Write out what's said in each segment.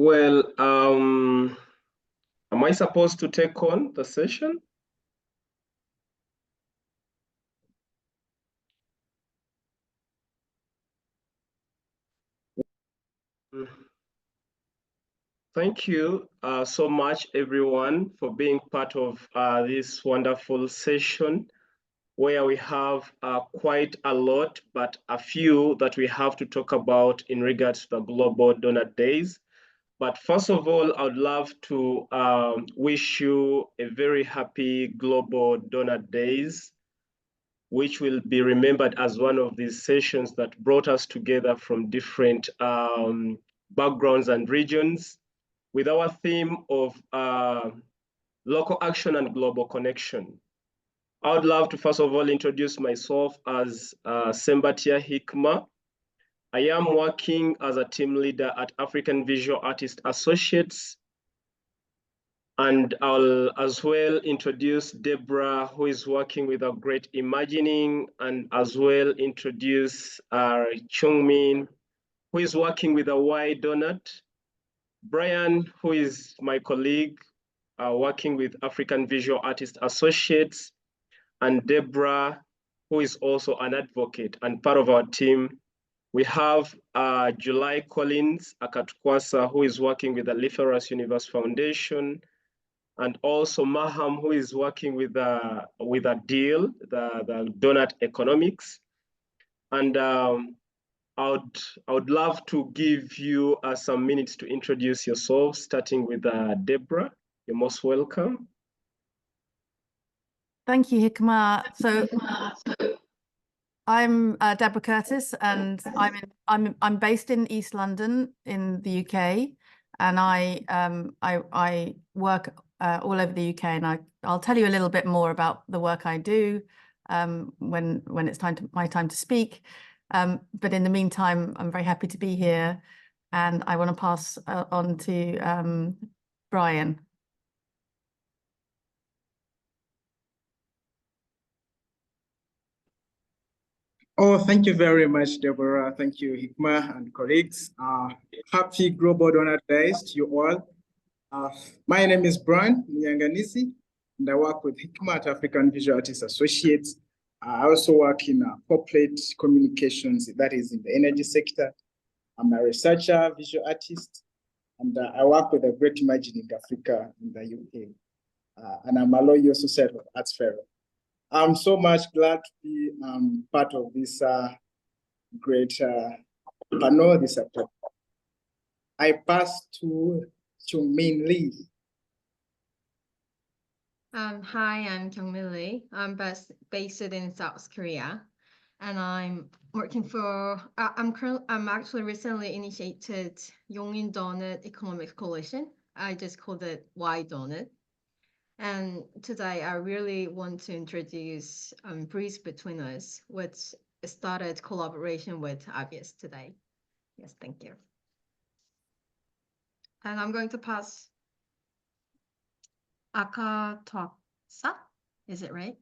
Well, am I supposed to take on the session? Thank you so much, everyone, for being part of this wonderful session where we have quite a lot, but a few that we have to talk about in regards to the Global Donut Days. But first of all, I would love to wish you a very happy Global Donut Days, which will be remembered as one of these sessions that brought us together from different backgrounds and regions with our theme of local action and global connection. I would love to first of all introduce myself as Ssembatya Hikimah. I am working as a team leader at African Visual Artist Associates. And I'll as well introduce Deborah, who is working with a Great Imagining, and as well introduce Chungmin, who is working with a Y Doughnut. Brian, who is my colleague, working with African Visual Artist Associates, and Deborah, who is also an advocate and part of our team. We have July Collins Akatkwasa, who is working with the Lithoras Universe Foundation, and also Maham, who is working with a deal, the Doughnut Economics. And I would love to give you some minutes to introduce yourself, starting with Deborah. You're most welcome. Thank you, Hikimah. So I'm Deborah Curtis, and I'm based in East London in the UK, and I work all over the UK, and I'll tell you a little bit more about the work I do when it's my time to speak. But in the meantime, I'm very happy to be here, and I want to pass on to Brian. Oh, thank you very much, Deborah. Thank you, Hikimah and colleagues. Happy Global Donut Days to you all. My name is Brian Nyanganisi, and I work with Hikimah at African Visual Artists Associates. I also work in corporate communications, that is in the energy sector. I'm a researcher, visual artist, and I work with the Great Imagining Africa in the UK. And I'm a loyal Society of Arts Fellow. I'm so much glad to be part of this great panel this afternoon. I pass to Chungmin Lee. Hi, I'm Kyungmin Lee. I'm based in South Korea, and I'm working for. I'm actually recently initiated Yongin Doughnut Economic Coalition. I just called it Y Doughnut. And today I really want to introduce Breeze Between Us, which started collaboration with Obvious today. Yes, thank you. And I'm going to pass Akatkwasa, is it right?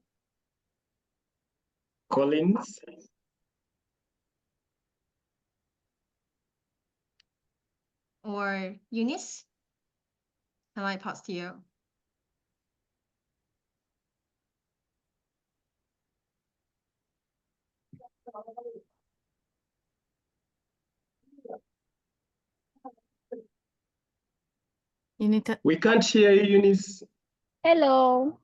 Collins. Or Eunice? Can I pass to you? You need to. We can't hear you, Eunice. Hello.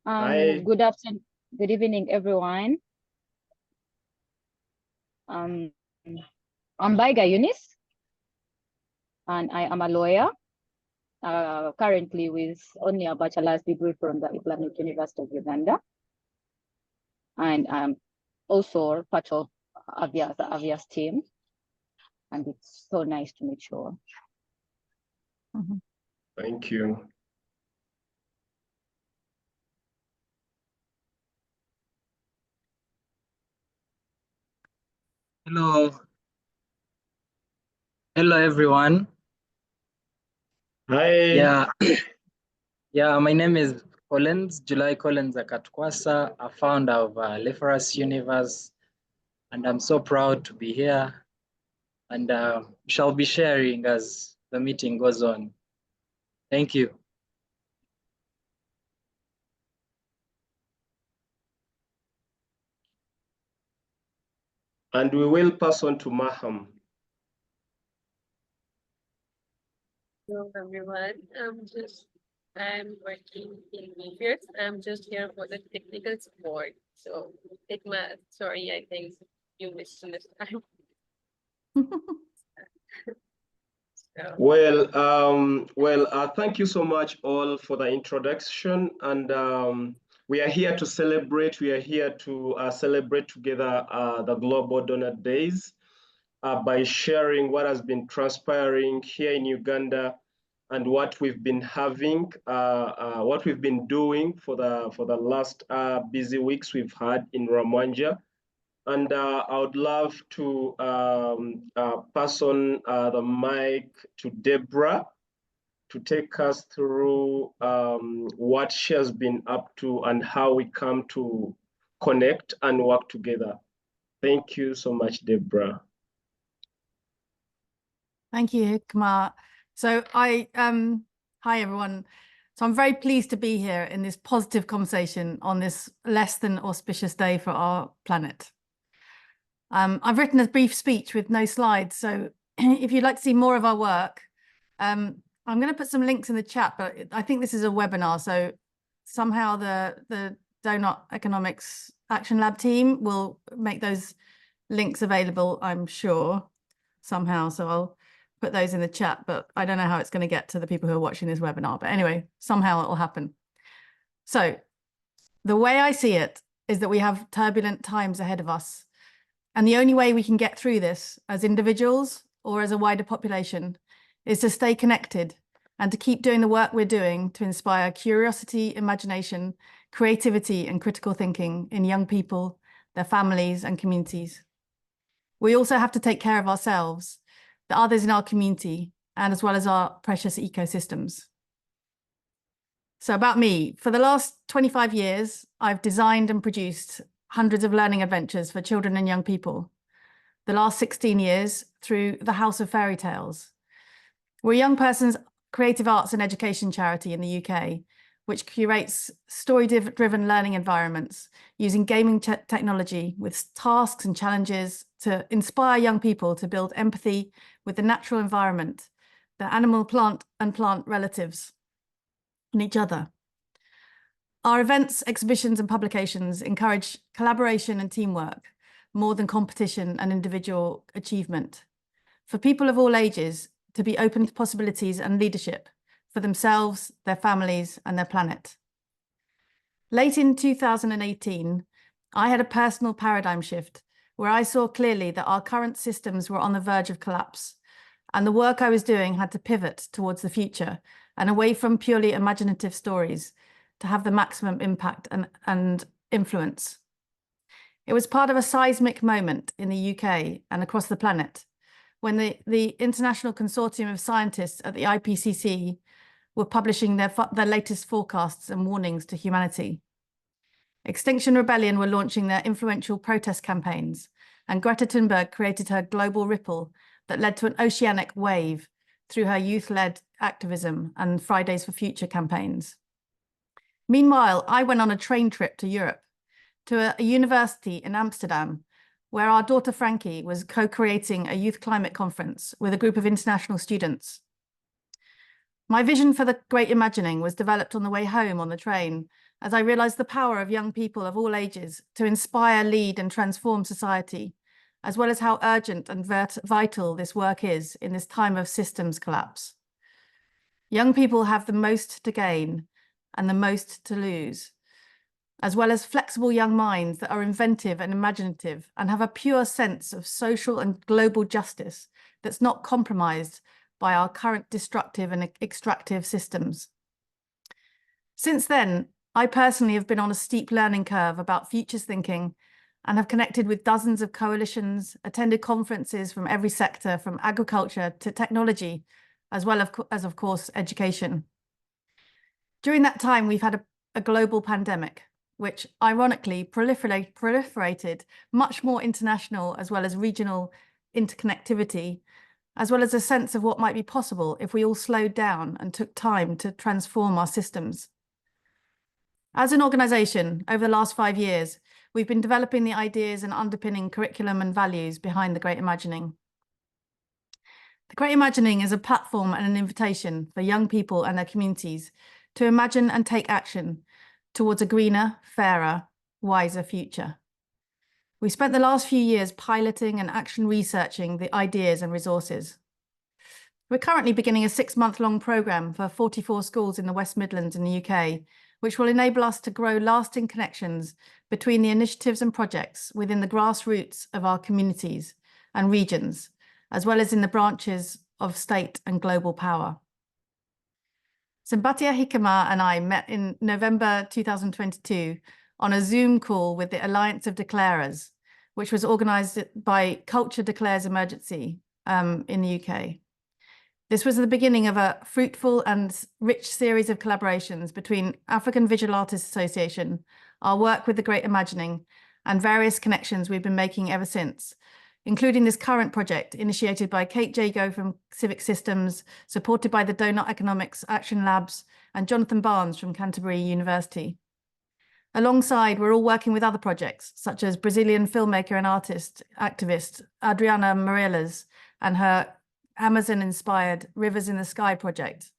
Hi. Good afternoon. Good evening, everyone. I'm Baiga Eunice, and I am a lawyer, currently with only a bachelor's degree from the Islamic University of Uganda. And I'm also part of the Avias team. And it's so nice to meet you all. Mm-hmm. Thank you. Hello. Hello, everyone. Hi. Yeah, my name is Collins, July Collins Akatkwasa, a founder of Lithoras Universe, and I'm so proud to be here, and shall be sharing as the meeting goes on. Thank you. And we will pass on to Maham. Hello everyone. I'm working in Mindframes. I'm just here for the technical support. So Hikimah, sorry, I think you missed this time. So, Thank you so much all for the introduction. And we are here to celebrate. We are here to celebrate together the Global Doughnut Days by sharing what has been transpiring here in Uganda and what we've been having, what we've been doing for the last busy weeks we've had in Ramwanja. And I would love to pass on the mic to Deborah to take us through what she has been up to and how we come to connect and work together. Thank you so much, Deborah. Thank you, Hikimah. So hi everyone. So I'm very pleased to be here in this positive conversation on this less than auspicious day for our planet. I've written a brief speech with no slides, so if you'd like to see more of our work, I'm going to put some links in the chat, but I think this is a webinar, so somehow the Doughnut Economics Action Lab team will make those links available, I'm sure, somehow. So I'll put those in the chat, but I don't know how it's going to get to the people who are watching this webinar. But anyway, somehow it will happen. So the way I see it is that we have turbulent times ahead of us. And the only way we can get through this as individuals or as a wider population is to stay connected and to keep doing the work we're doing to inspire curiosity, imagination, creativity, and critical thinking in young people, their families, and communities. We also have to take care of ourselves, the others in our community, and as well as our precious ecosystems. So about me, for the last 25 years, I've designed and produced hundreds of learning adventures for children and young people. The last 16 years through the House of Fairy Tales. We're a young person's creative arts and education charity in the UK, which curates story-driven learning environments using gaming technology with tasks and challenges to inspire young people to build empathy with the natural environment, the animal, plant, and plant relatives, and each other. Our events, exhibitions, and publications encourage collaboration and teamwork more than competition and individual achievement. For people of all ages to be open to possibilities and leadership for themselves, their families, and their planet. Late in 2018, I had a personal paradigm shift where I saw clearly that our current systems were on the verge of collapse, and the work I was doing had to pivot towards the future and away from purely imaginative stories to have the maximum impact and influence. It was part of a seismic moment in the UK and across the planet when the International Consortium of Scientists at the IPCC were publishing their latest forecasts and warnings to humanity. Extinction Rebellion were launching their influential protest campaigns, and Greta Thunberg created her global ripple that led to an oceanic wave through her youth-led activism and Fridays for Future campaigns. Meanwhile, I went on a train trip to Europe, to a university in Amsterdam, where our daughter Frankie was co-creating a youth climate conference with a group of international students. My vision for the Great Imagining was developed on the way home on the train, as I realized the power of young people of all ages to inspire, lead, and transform society, as well as how urgent and vital this work is in this time of systems collapse. Young people have the most to gain and the most to lose, as well as flexible young minds that are inventive and imaginative and have a pure sense of social and global justice that's not compromised by our current destructive and extractive systems. Since then, I personally have been on a steep learning curve about futures thinking and have connected with dozens of coalitions, attended conferences from every sector, from agriculture to technology, as well as, of course, education. During that time, we've had a global pandemic, which ironically proliferated much more international as well as regional interconnectivity as well as a sense of what might be possible if we all slowed down and took time to transform our systems. As an organisation, over the last 5 years, we've been developing the ideas and underpinning curriculum and values behind the Great Imagining. The Great Imagining is a platform and an invitation for young people and their communities to imagine and take action towards a greener, fairer, wiser future. We spent the last few years piloting and action researching the ideas and resources. We're currently beginning a 6-month-long programme for 44 schools in the West Midlands in the UK, which will enable us to grow lasting connections between the initiatives and projects within the grassroots of our communities and regions, as well as in the branches of state and global power. Ssembatya Hikimah and I met in November 2022 on a Zoom call with the Alliance of Declarers, which was organised by Culture Declares Emergency in the UK. This was the beginning of a fruitful and rich series of collaborations between African Visual Artists Association, our work with the Great Imagining, and various connections we've been making ever since, including this current project initiated by Kate Jago from Civic Systems, supported by the Doughnut Economics Action Labs, and Jonathan Barnes from Canterbury University. Alongside, we're all working with other projects, such as Brazilian filmmaker and artist activist Adriana Morelas and her Amazon-inspired Rivers in the Sky project.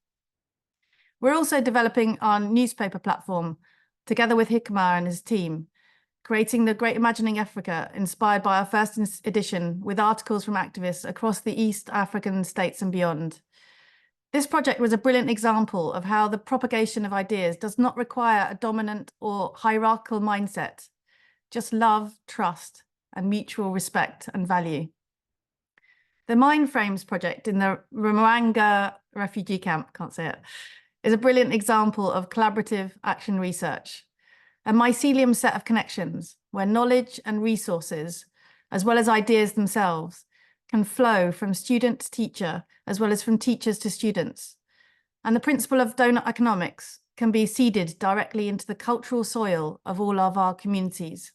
We're also developing our newspaper platform together with Hikimah and his team, creating the Great Imagining Africa, inspired by our first edition with articles from activists across the East African states and beyond. This project was a brilliant example of how the propagation of ideas does not require a dominant or hierarchical mindset, just love, trust, and mutual respect and value. The Mindframes project in the Ruanga refugee camp, can't say it, is a brilliant example of collaborative action research, a mycelium set of connections where knowledge and resources, as well as ideas themselves, can flow from student to teacher, as well as from teachers to students. And the principle of Doughnut economics can be seeded directly into the cultural soil of all of our communities.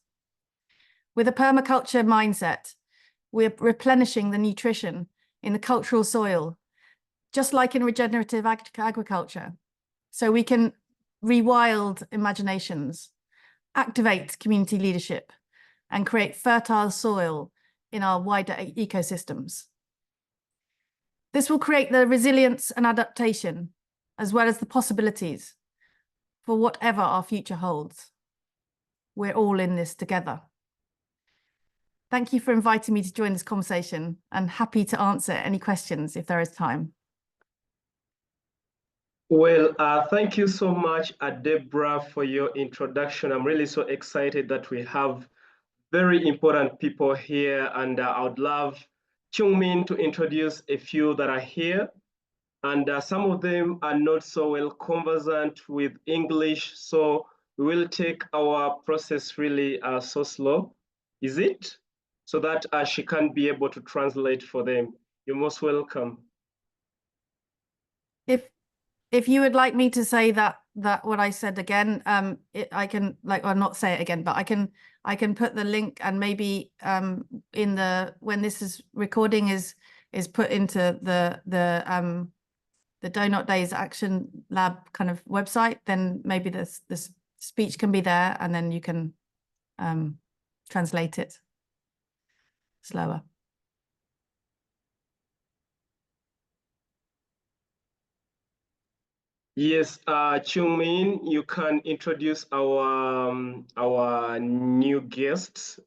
With a permaculture mindset, we're replenishing the nutrition in the cultural soil, just like in regenerative agriculture, so we can rewild imaginations, activate community leadership, and create fertile soil in our wider ecosystems. This will create the resilience and adaptation, as well as the possibilities for whatever our future holds. We're all in this together. Thank you for inviting me to join this conversation, and happy to answer any questions if there is time. Well, thank you so much, Deborah, for your introduction. I'm really so excited that we have very important people here, and I would love Chungmin to introduce a few that are here. And some of them are not so well conversant with English, so we will take our process really so slow. Is it? So that she can be able to translate for them. You're most welcome. If you would like me to say that what I said again, I can or not say it again, but I can put the link, and maybe in the when this is recording is put into the Doughnut Days Action Lab kind of website, then maybe this speech can be there, and then you can translate it slower. Yes, Chungmin, you can introduce our new guests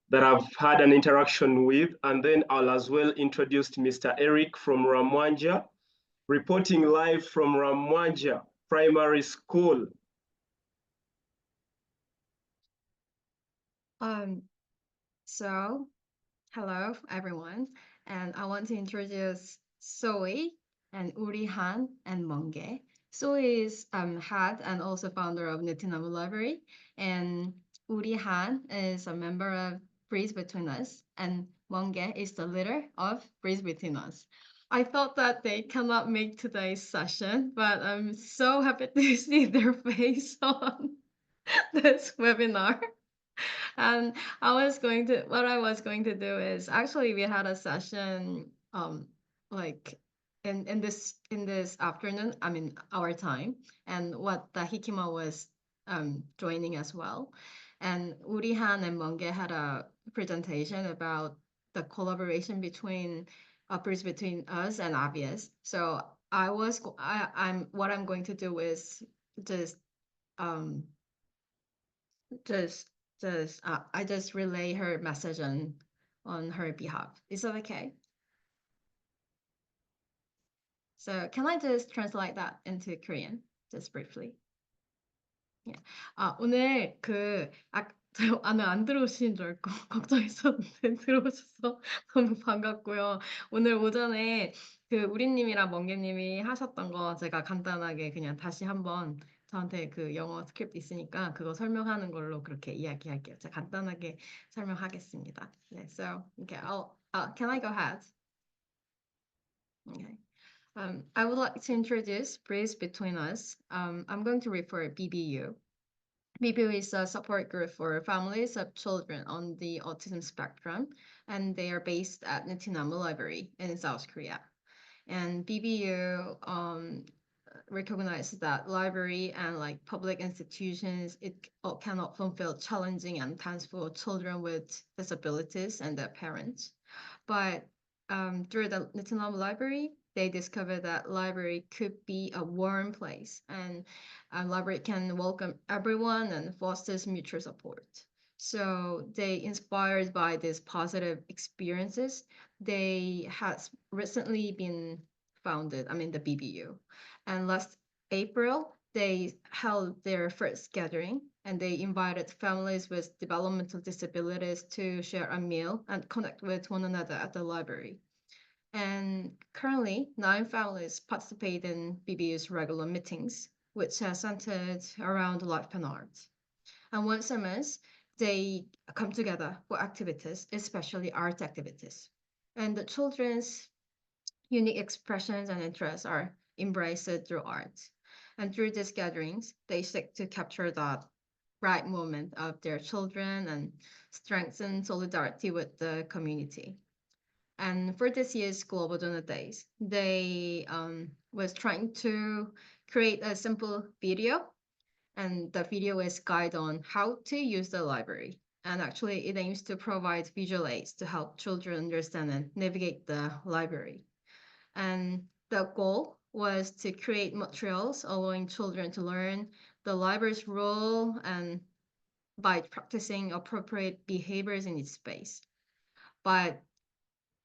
that I've had an interaction with, and then I'll as well introduce Mr. Eric from Ramwanja, reporting live from Ramwanja Primary School. So, hello everyone, and I want to introduce Zoe and Urihan and Monge. Zoe is head and also founder of Nutinamu Library, and Urihan is a member of Breeze Between Us, and Monge is the leader of Breeze Between Us. I thought that they cannot make today's session, but I'm so happy to see their face on this webinar. And what I was going to do is, actually we had a session like in this afternoon, I mean our time, and what the Hikima was joining as well. And Urihan and Monge had a presentation about the collaboration between uppers between us and Obvious. So what I'm going to do is just um just I just relay her message on her behalf. Is that okay? So can I just translate that into Korean just briefly? 예. 오늘 안에 안 들어오시는 줄 알고 걱정했었는데 들어오셔서 너무 반갑고요. 오늘 오전에 우리님이랑 멍게님이 하셨던 거 제가 간단하게 그냥 다시 한번 저한테 영어 스크립트 있으니까 그거 설명하는 걸로 그렇게 이야기할게요. 제가 간단하게 설명하겠습니다. 네, so okay, can I go ahead? Okay. I would like to introduce Bridge Between Us. I'm going to refer BBU. BBU is a support group for families of children on the autism spectrum, and they are based at Nitinamu Library in South Korea. And BBU recognizes that library and like public institutions, it can often feel challenging and tense for children with disabilities and their parents. But through the Nitinamu Library, they discovered that library could be a warm place, and a library can welcome everyone and fosters mutual support. So they, inspired by these positive experiences, they has recently been founded, I mean the BBU. And last April, they held their first gathering, and they invited families with developmental disabilities to share a meal and connect with one another at the library. And currently, 9 families participate in BBU's regular meetings, which are centered around life and art. And once a month, they come together for activities, especially art activities. And the children's unique expressions and interests are embraced through art. And through these gatherings, they seek to capture that bright moment of their children and strengthen solidarity with the community. And for this year's Global Doughnut Days, they was trying to create a simple video, and the video is guide on how to use the library. And actually, it aims to provide visual aids to help children understand and navigate the library. And the goal was to create materials allowing children to learn the library's role and by practicing appropriate behaviors in its space. But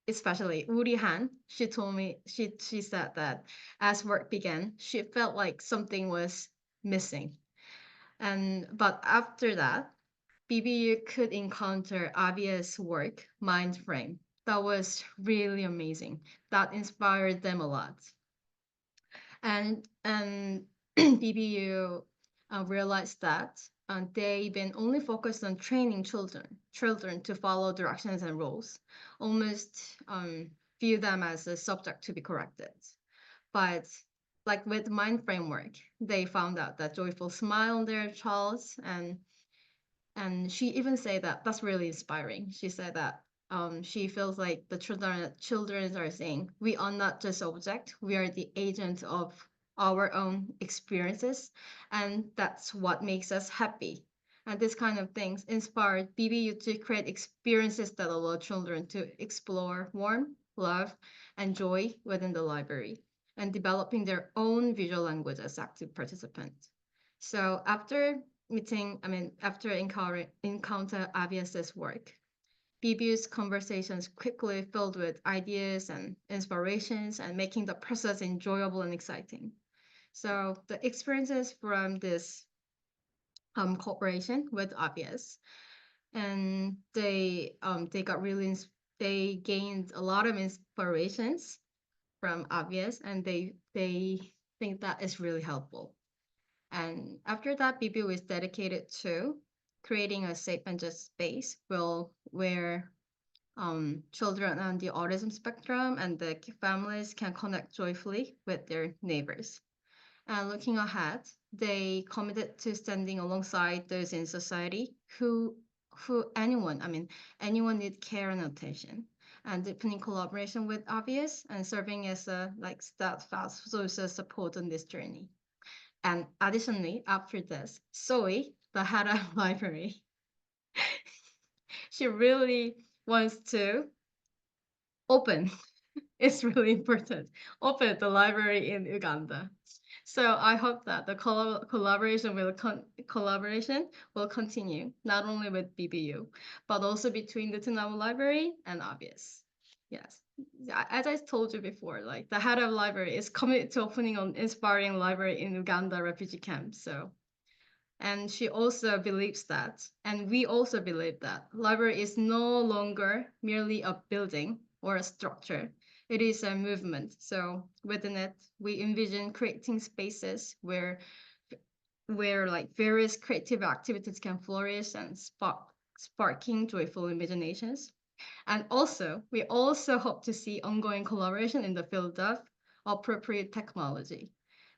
especially Uri Han, she told me, she said that as work began, she felt like something was missing. But after that, BBU could encounter obvious work, Mindframe. That was really amazing. That inspired them a lot. And BBU realized that they've been only focused on training children to follow directions and rules, almost view them as a subject to be corrected. But like with mind framework, they found out that joyful smile on their child's, and she even said that that's really inspiring. She said that she feels like the children are saying, we are not just object, we are the agent of our own experiences, and that's what makes us happy. And this kind of things inspired BBU to create experiences that allow children to explore warmth, love, and joy within the library, and developing their own visual language as active participants. So after encounter Avias's work, BBU's conversations quickly filled with ideas and inspirations and making the process enjoyable and exciting. So the experiences from this cooperation with Obvious, and they gained a lot of inspirations from Obvious, and they think that is really helpful. And after that, BBU is dedicated to creating a safe and just space where children on the autism spectrum and the families can connect joyfully with their neighbors. And looking ahead, they committed to standing alongside those in society who anyone need care and attention. and deepening collaboration with Obvious and serving as a like steadfast social support on this journey. And additionally, after this, Zoe, the head of library, she really wants to open. It's really important. Open the library in Uganda. So I hope that the collaboration will continue, not only with BBU, but also between the Tunama Library and Obvious. Yes, as I told you before, like the head of library is committed to opening an inspiring library in Uganda refugee camp. So, and she also believes that, and we also believe that library is no longer merely a building or a structure. It is a movement. So within it, we envision creating spaces where like various creative activities can flourish and sparking joyful imaginations. And also, we also hope to see ongoing collaboration in the field of appropriate technology.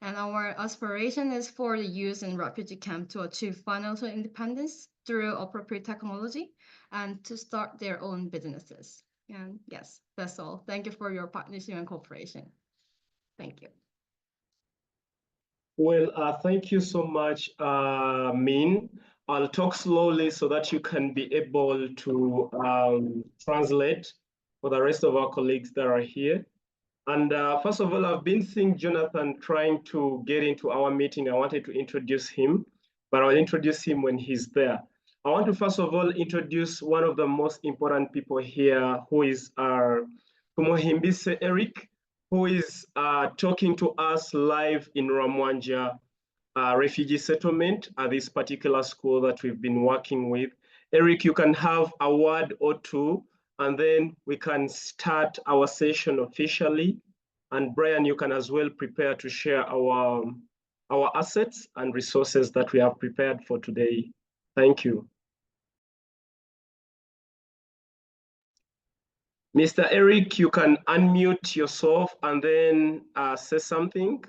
And our aspiration is for the youth in refugee camp to achieve financial independence through appropriate technology and to start their own businesses. And yes, that's all. Thank you for your partnership and cooperation. Thank you. Well, thank you so much, Min. I'll talk slowly so that you can be able to translate for the rest of our colleagues that are here. And first of all, I've been seeing Jonathan trying to get into our meeting. I wanted to introduce him, but I'll introduce him when he's there. I want to first of all introduce one of the most important people here, who is our Tumohimbise Eric, who is talking to us live in Ramwanja refugee settlement at this particular school that we've been working with. Eric, you can have a word or two, and then we can start our session officially. And Brian, you can as well prepare to share our assets and resources that we have prepared for today. Thank you. Mr. Eric, you can unmute yourself and then say something.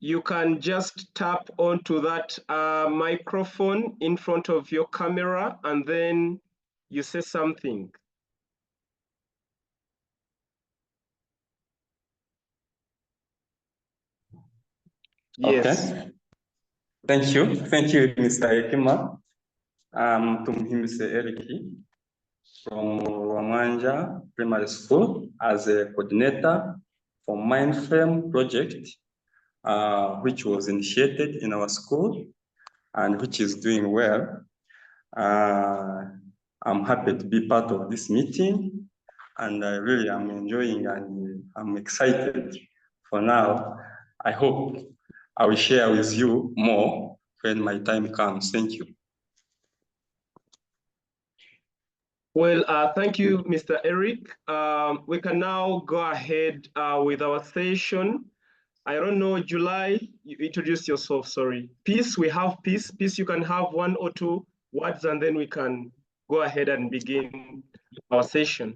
You can just tap onto that microphone in front of your camera and then you say something. Yes. Okay. Thank you, Mr. Hikimah. I'm Tumhimbise Eriki from Ramanja Primary School as a coordinator for Mindframe project, which was initiated in our school and which is doing well. I'm happy to be part of this meeting and I really am enjoying and I'm excited. For now, I hope I will share with you more when my time comes. Thank you. Well, thank you, Mr. Eric. We can now go ahead with our session. I don't know, July, you introduced yourself, sorry. Peace, we have Peace. Peace, you can have one or two words and then we can go ahead and begin our session.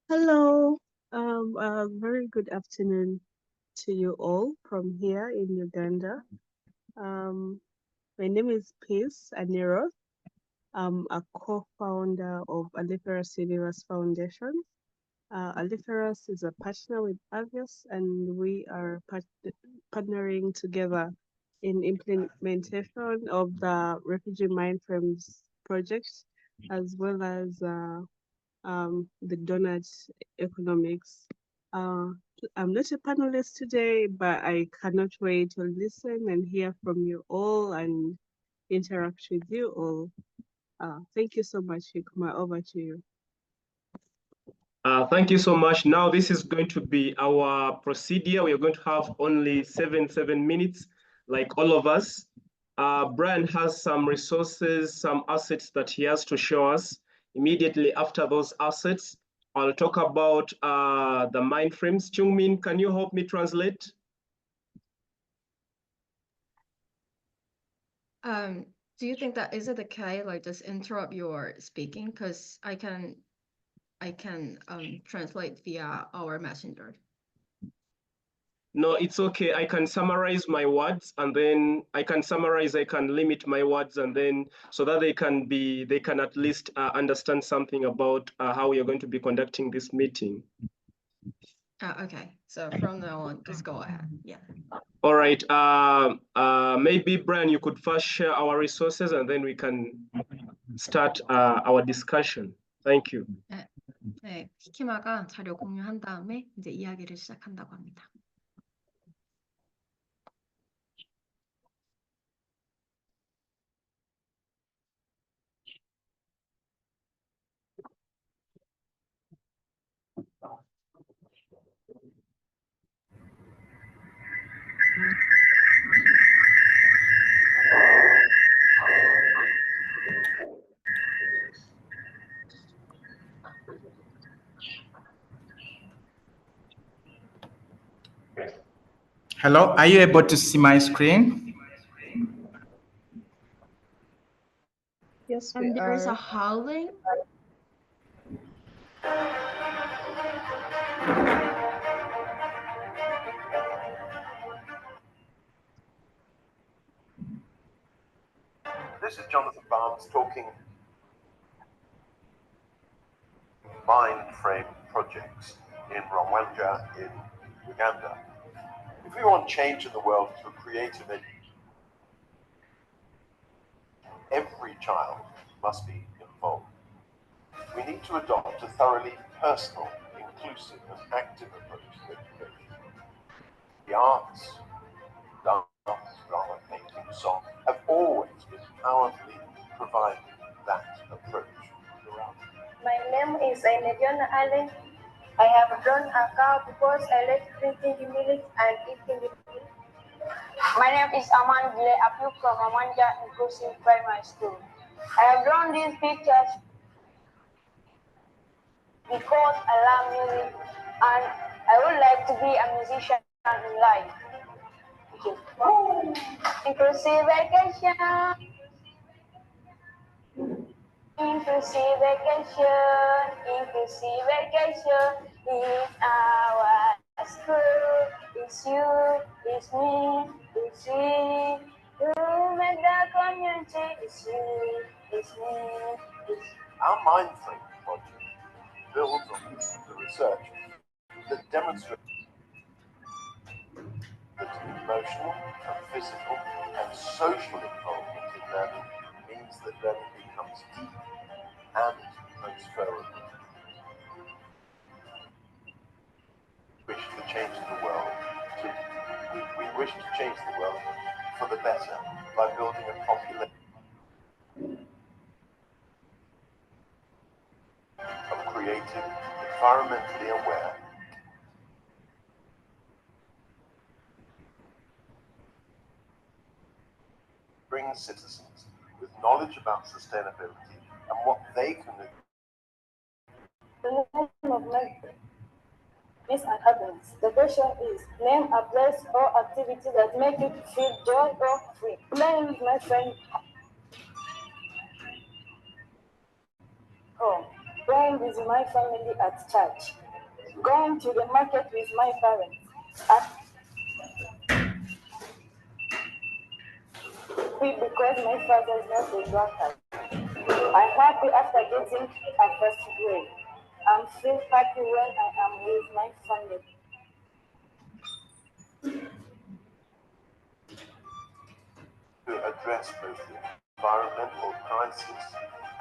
Hello, very good afternoon to you all from here in Uganda. My name is Peace Aniro. I'm a co-founder of Aliferous Universe Foundation. Aliferous is a partner with Avios, and we are partnering together in implementation of the Refugee Mindframes project, as well as the Doughnut economics. I'm not a panelist today, but I cannot wait to listen and hear from you all and interact with you all. Thank you so much, Hikimah. Over to you. Thank you so much. Now this is going to be our procedure. We are going to have only seven minutes, like all of us. Brian has some resources, some assets that he has to show us. Immediately after those assets, I'll talk about the Mindframes. Chungmin, can you help me translate? Do you think that is it okay? Like just interrupt your speaking because I can translate via our messenger. No, it's okay. I can summarize my words and then I can limit my words and then so that they can at least understand something about how we are going to be conducting this meeting. Okay, so from now on, just go ahead. Yeah. All right. Maybe Brian, you could first share our resources and then we can start our discussion. Thank you. 네, 히키마가 자료 공유한 다음에 이제 이야기를 시작한다고 합니다. Hello, are you able to see my screen? Yes, And there is a howling. This is Jonathan Barnes talking Mindframe projects in Rwanda in Uganda. If we want change in the world through creative education, every child must be involved. We need to adopt a thoroughly personal, inclusive and active approach to education. The arts, dance, drama, painting, song have always been powerfully providing that approach. My name is Aineviona Allen. I have drawn a cow because I like drinking milk and eating it. My name is Aman Gile Apu from Amanja Inclusive Primary School. I have drawn these pictures because I love music and I would like to be a musician in life. Inclusive education. Inclusive education in our school. It's you, it's me, it's we. Who make the community? It's you, it's me, it's Our Mindframe project builds on the research that demonstrates that emotional and physical and social involvement in learning means that learning becomes deep and transferable. We wish to change the world. We wish to change the world for the better by building a population of creative, environmentally aware, bring citizens with knowledge about sustainability and what they can do. the name of life. Peace and happiness. The question is, name a place or activity that make you feel joy or free. Playing with my friend. Home. Playing with my family at church. Going to the market with my parents. Happy because my father is not a drunkard. I'm happy after getting a first grade. I'm feel happy when I am with my family. To address both the environmental crisis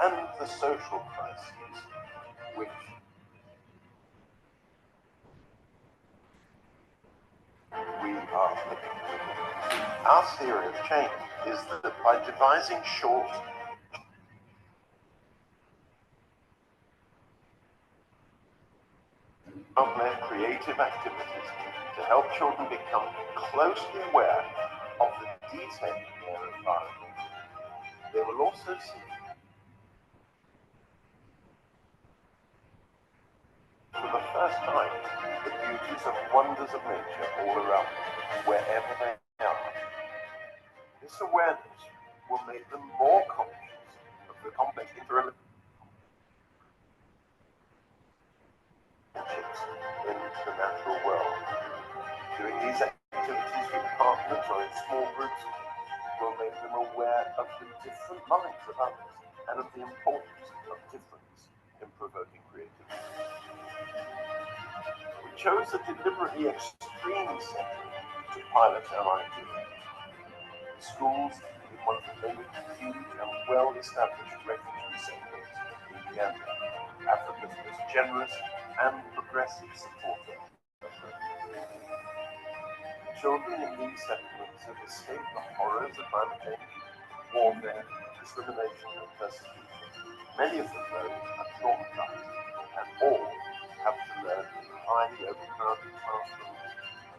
and the social crises which we are living with. Our theory of change is that by devising short outlet creative activities to help children become closely aware of the detail in their environment, they will also see for the first time the beauties and wonders of nature all around them, wherever they are. This awareness will make them more conscious of the complex interrelationships in the natural world. Doing these activities with partners or in small groups will make them aware of the different minds of others and of the importance of difference in provoking creativity. We chose a deliberately extreme setting to pilot our idea. Schools in one of the many huge and well-established refugee centers in Uganda, Africa's most generous and progressive supporter. Children in these settlements have escaped the horrors of climate change, warfare, discrimination, and persecution. Many of them, though, are traumatized, and all have to learn in highly overcrowded classrooms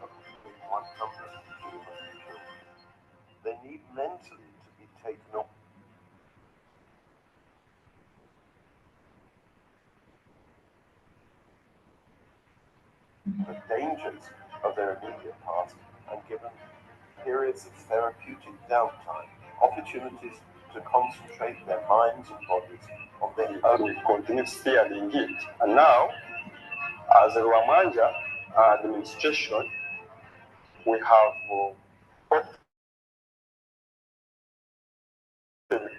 of between 100 and 200 children. They need mentally to be taken up. The dangers of their immediate past and given periods of therapeutic downtime, opportunities to concentrate their minds and bodies on their own. We continue steering it. And now, as a Rwamanja administration, we have opted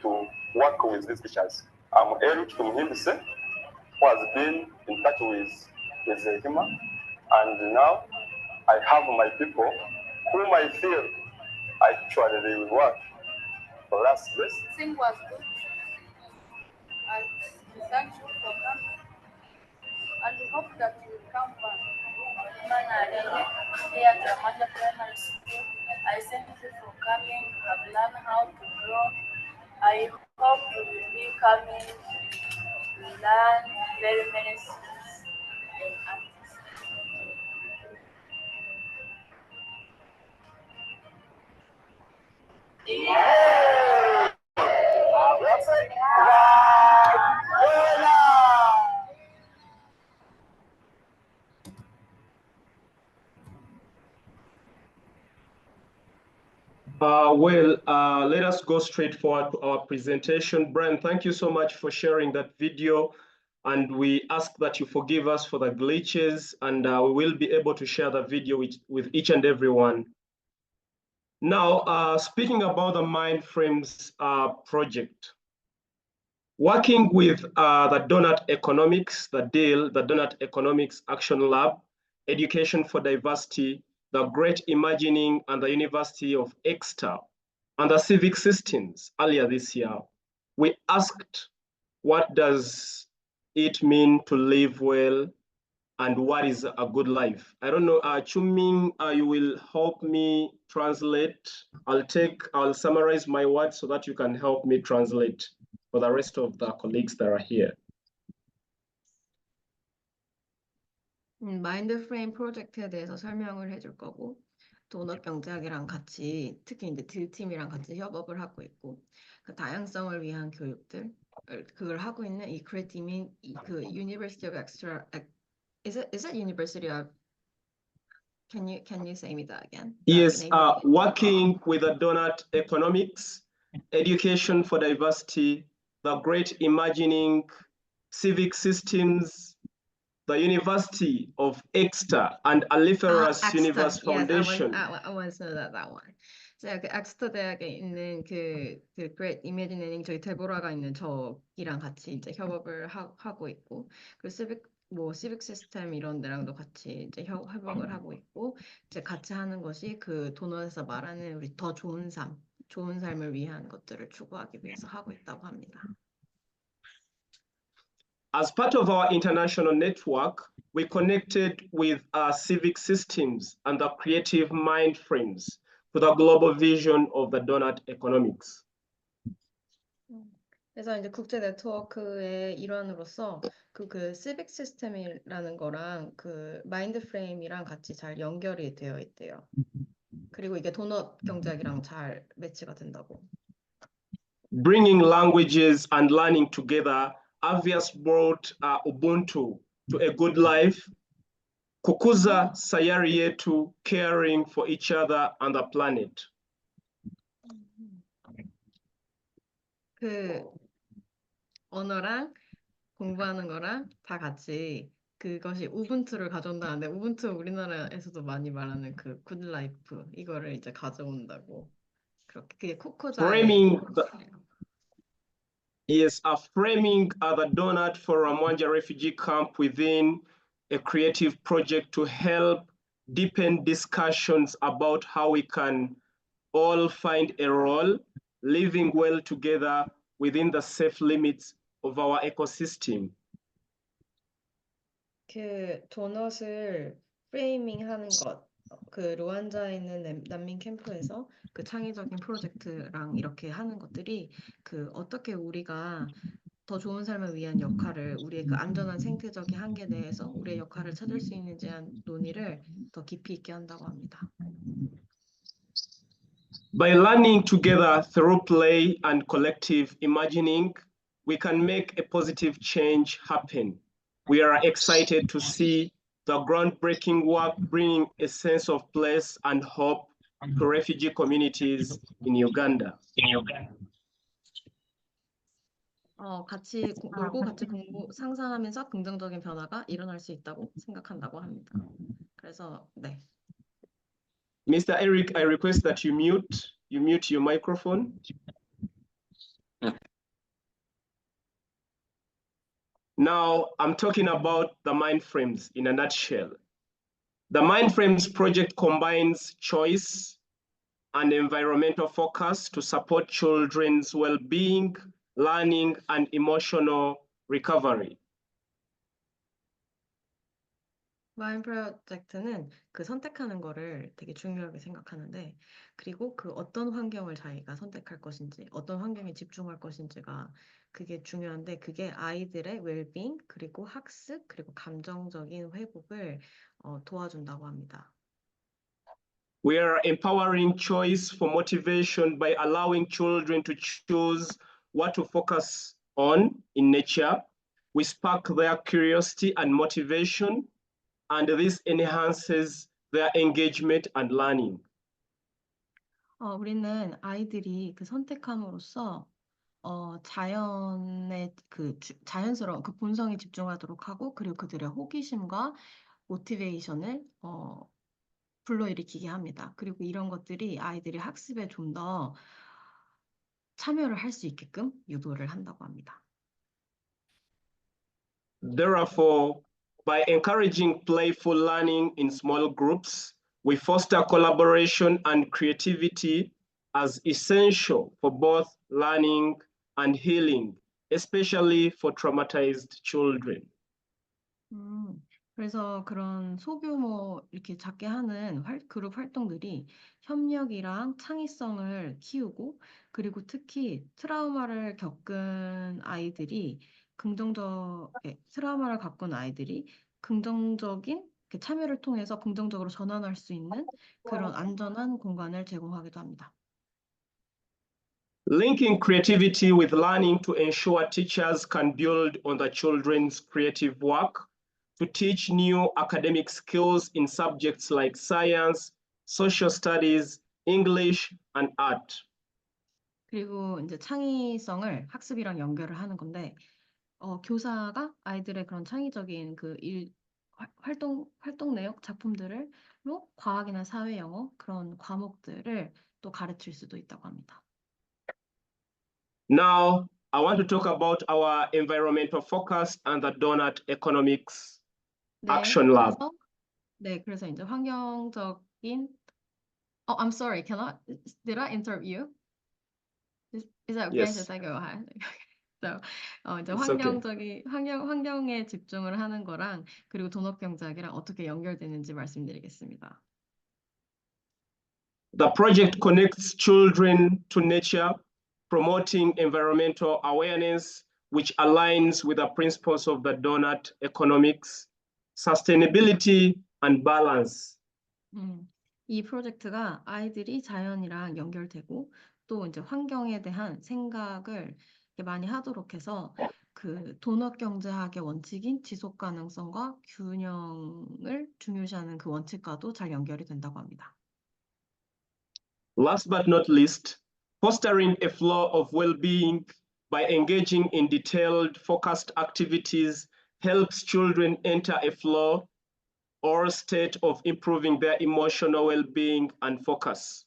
to work with these teachers. I'm Eric from Hindise, who has been in touch with Hikimah, and now I have my people whom I feel actually they will work for us best. Thing was good, and thank you for coming, and we hope that you will come back. Here at Ssembatya Primary School, I thank you for coming. You have learned how to draw. I hope you will be coming to learn very many things in art. Let us go straight forward to our presentation. Brian, thank you so much for sharing that video. And we ask that you forgive us for the glitches, and we will be able to share the video with each and everyone. Now, speaking about the Mindframes project, working with the Doughnut Economics, the Doughnut Economics Action Lab, Education for Diversity, the Great Imagining, and the University of Exeter, and the Civic Systems earlier this year, we asked, what does it mean to live well, and what is a good life? I don't know, Chuming, you will help me translate. I'll summarize my words so that you can help me translate for the rest of the colleagues that are here. 마인드프레임 프로젝트에 대해서 설명을 해줄 거고, 도넛 경제학이랑 같이, 특히 이제 딜팀이랑 같이 협업을 하고 있고, 그 다양성을 위한 교육들, 그걸 하고 있는 이 크리에이티브 그 University of Exeter, is it University of, can you say me that again? Yes, working with the Doughnut Economics, Education for Diversity, the Great Imagining, Civic Systems, the University of Exeter, and Aliferous Universe Foundation. Yes, I want to know that one. 제가 그 엑스터 대학에 있는 그 Great Imagining 저희 데보라가 있는 저기랑 같이 이제 협업을 하고 있고, 그리고 시빅 시스템 이런 데랑도 같이 이제 협업을 하고 있고, 이제 같이 하는 것이 그 도넛에서 말하는 우리 더 좋은 삶을 위한 것들을 추구하기 위해서 하고 있다고 합니다. As part of our international network, we connected with our Civic Systems and the creative Mindframes for the global vision of the Doughnut Economics. 그래서 이제 국제 네트워크의 일환으로서 그 시빅 시스템이라는 거랑 그 마인드프레임이랑 같이 잘 연결이 되어 있대요. 그리고 이게 도넛 경제학이랑 잘 매치가 된다고. Bringing languages and learning together, Avias brought Ubuntu to a good life. Kutunza, shayari yetu, caring for each other and the planet. 그 언어랑 공부하는 거랑 다 같이 그것이 우분투를 가져온다는데 우분투 우리나라에서도 많이 말하는 그 굿라이프 이거를 이제 가져온다고 그렇게 그게 코코자의 Framing framing the Doughnut for Ramwanja refugee camp within a creative project to help deepen discussions about how we can all find a role, living well together within the safe limits of our ecosystem. 그 도넛을 프레이밍하는 것, 그 루안다에 있는 난민 캠프에서 그 창의적인 프로젝트랑 이렇게 하는 것들이 그 어떻게 우리가 더 좋은 삶을 위한 역할을 우리의 그 안전한 생태적인 한계 내에서 우리의 역할을 찾을 수 있는지에 대한 논의를 더 깊이 있게 한다고 합니다. By learning together through play and collective imagining, we can make a positive change happen. We are excited to see the groundbreaking work bringing a sense of place and hope to refugee communities in Uganda. 같이 놀고 같이 상상하면서 긍정적인 변화가 일어날 수 있다고 생각한다고 합니다. 그래서 네. Mr. Eric, I request that you mute your microphone. Now, I'm talking about the Mindframes in a nutshell. The Mindframes project combines choice and environmental focus to support children's well-being, learning, and emotional recovery. 마인 프로젝트는 그 선택하는 거를 되게 중요하게 생각하는데 그리고 그 어떤 환경을 자기가 선택할 것인지 어떤 환경에 집중할 것인지가 그게 중요한데 그게 아이들의 웰빙 그리고 학습 그리고 감정적인 회복을 도와준다고 합니다. We are empowering choice for motivation by allowing children to choose what to focus on in nature. We spark their curiosity and motivation, and this enhances their engagement and learning. 우리는 아이들이 그 선택함으로써 자연의 자연스러운 그 본성에 집중하도록 하고 그리고 그들의 호기심과 모티베이션을 불러일으키게 합니다. 그리고 이런 것들이 아이들이 학습에 좀 더 참여를 할 수 있게끔 유도를 한다고 합니다. Therefore, by encouraging playful learning in small groups, we foster collaboration and creativity as essential for both learning and healing, especially for traumatized children. 그래서 그런 소규모 이렇게 작게 하는 그룹 활동들이 협력이랑 창의성을 키우고 그리고 특히 트라우마를 겪은 아이들이 트라우마를 겪은 아이들이 긍정적인 참여를 통해서 긍정적으로 전환할 수 있는 그런 안전한 공간을 제공하기도 합니다. Linking creativity with learning to ensure teachers can build on the children's creative work to teach new academic skills in subjects like science, social studies, English, and art. 그리고 이제 창의성을 학습이랑 연결을 하는 건데, 교사가 아이들의 그런 창의적인 활동 내역 작품들로 과학이나 사회 영어 그런 과목들을 또 가르칠 수도 있다고 합니다. Now, I want to talk about our environmental focus and the Doughnut Economics Action Lab. 그래서 이제 환경적인 I'm sorry, did I interrupt you? Is that okay? Yes. Should I go ahead? So, 이제 It's 환경에 집중을 하는 거랑 그리고 도넛 경제학이랑 어떻게 연결되는지 말씀드리겠습니다. The project connects children to nature, promoting environmental awareness, which aligns with the principles of the Doughnut economics, sustainability, and balance. 이 프로젝트가 아이들이 자연이랑 연결되고 또 이제 환경에 대한 생각을 많이 하도록 해서 그 도넛 경제학의 원칙인 지속 가능성과 균형을 중요시하는 그 원칙과도 잘 연결이 된다고 합니다. Last but not least, fostering a flow of well-being by engaging in detailed, focused activities helps children enter a flow or state of improving their emotional well-being and focus.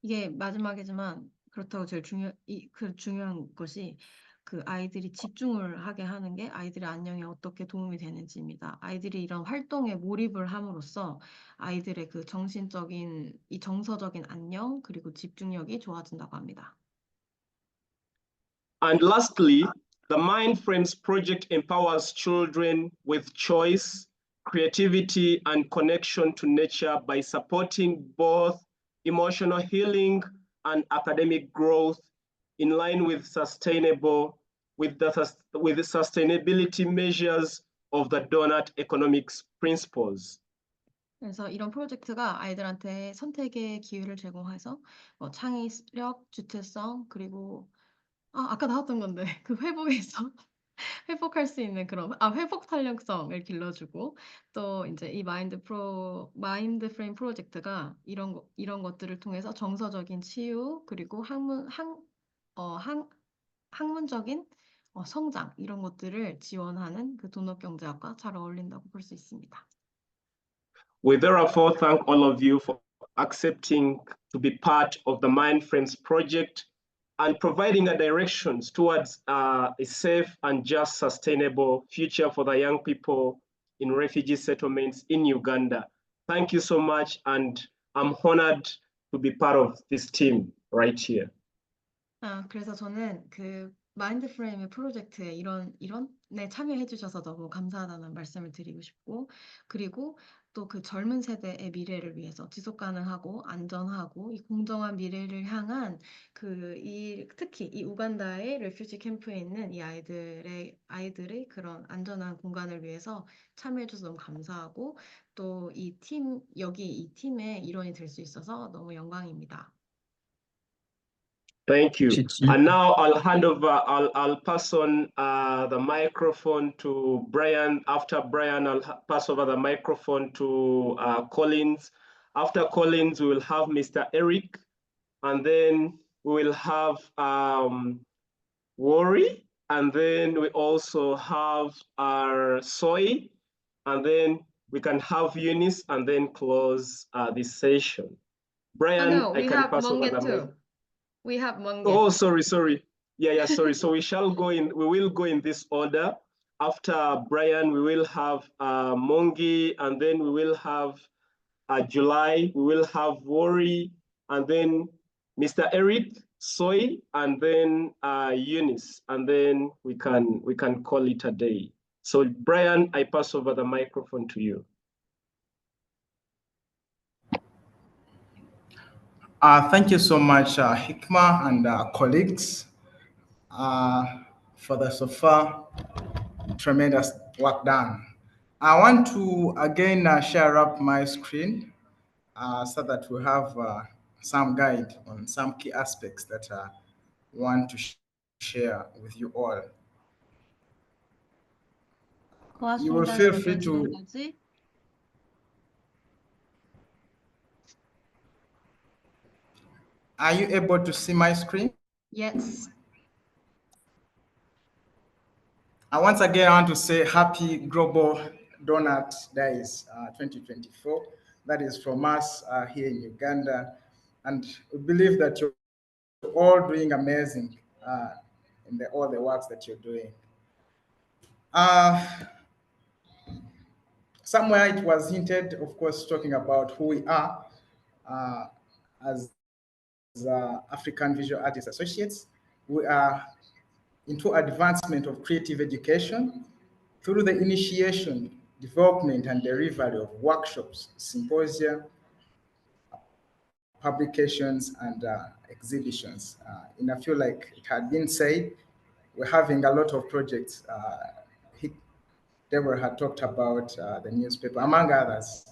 이게 마지막이지만 그렇다고 제일 중요한 것이 그 아이들이 집중을 하게 하는 게 아이들의 안녕에 어떻게 도움이 되는지입니다. 아이들이 이런 활동에 몰입을 함으로써 아이들의 그 이 정서적인 안녕 그리고 집중력이 좋아진다고 합니다. And lastly, the Mindframes project empowers children with choice, creativity, and connection to nature by supporting both emotional healing and academic growth in line with the sustainability measures of the Doughnut economics principles. 그래서 이런 프로젝트가 아이들한테 선택의 기회를 제공해서 창의력, 주체성 그리고 아까 나왔던 건데 그 회복할 수 있는 그런 회복 탄력성을 길러주고 또 이제 이 마인드프레임 프로젝트가 이런 것들을 통해서 정서적인 치유 그리고 학문적인 성장 이런 것들을 지원하는 그 도넛 경제학과 잘 어울린다고 볼 수 있습니다. We therefore thank all of you for accepting to be part of the Mindframes project and providing a directions towards a safe and just sustainable future for the young people in refugee settlements in Uganda. Thank you so much, and I'm honored to be part of this team right here. 그래서 저는 그 마인드프레임의 프로젝트에 이런에 참여해 주셔서 너무 감사하다는 말씀을 드리고 싶고 그리고 또 그 젊은 세대의 미래를 위해서 지속 가능하고 안전하고 이 공정한 미래를 향한 특히 이 우간다의 레퓨지 캠프에 있는 이 아이들의 그런 안전한 공간을 위해서 참여해 주셔서 너무 감사하고 또 이 팀의 일원이 될 수 있어서 너무 영광입니다. Thank you. And now I'll hand over, I'll pass on the microphone to Brian. After Brian, I'll pass over the microphone to Collins. After Collins, we will have Mr. Eric, and then we will have Worry, and then we also have our Soy, and then we can have Eunice, and then close this session. Brian, no, I can pass over the microphone. We have Monge. Oh, sorry. Yeah, sorry. So we will go in this order. After Brian, we will have Mongi, and then we will have July, we will have Worry, and then Mr. Eric, Soy, and then Eunice, and then we can call it a day. So Brian, I pass over the microphone to you. Thank you so much, Hikimah and colleagues, for the so far tremendous work done. I want to again share up my screen so that we have some guide on some key aspects that I want to share with you all. You will feel free to. Are you able to see my screen? Yes. Once again, I want to say happy Global Doughnut Days 2024. That is from us here in Uganda. And we believe that you're all doing amazing in all the works that you're doing. Somewhere it was hinted, of course, talking about who we are as African Visual Artists Associates. We are into advancement of creative education through the initiation, development, and delivery of workshops, symposia, publications, and exhibitions. And I feel like it had been said, we're having a lot of projects. Deborah had talked about the newspaper, among others.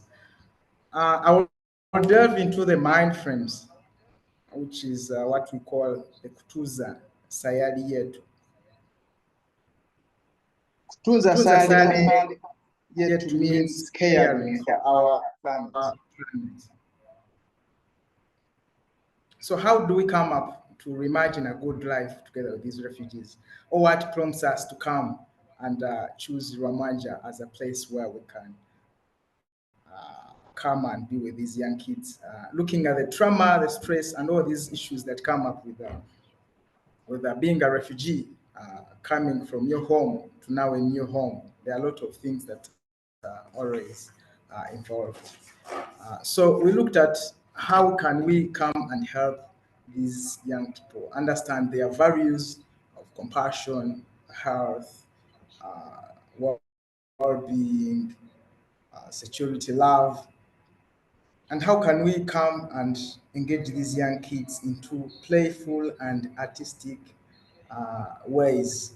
I will delve into the Mindframes, which is what we call the Kutunza, shayari yetu. Kutunza shayari yetu means caring for our planet. So how do we come up to reimagine a good life together with these refugees? Or what prompts us to come and choose Ramanja as a place where we can come and be with these young kids, looking at the trauma, the stress, and all these issues that come up with being a refugee, coming from your home to now a new home. There are a lot of things that are always involved. So we looked at how can we come and help these young people understand their values of compassion, health, well-being, security, love, and how can we come and engage these young kids into playful and artistic ways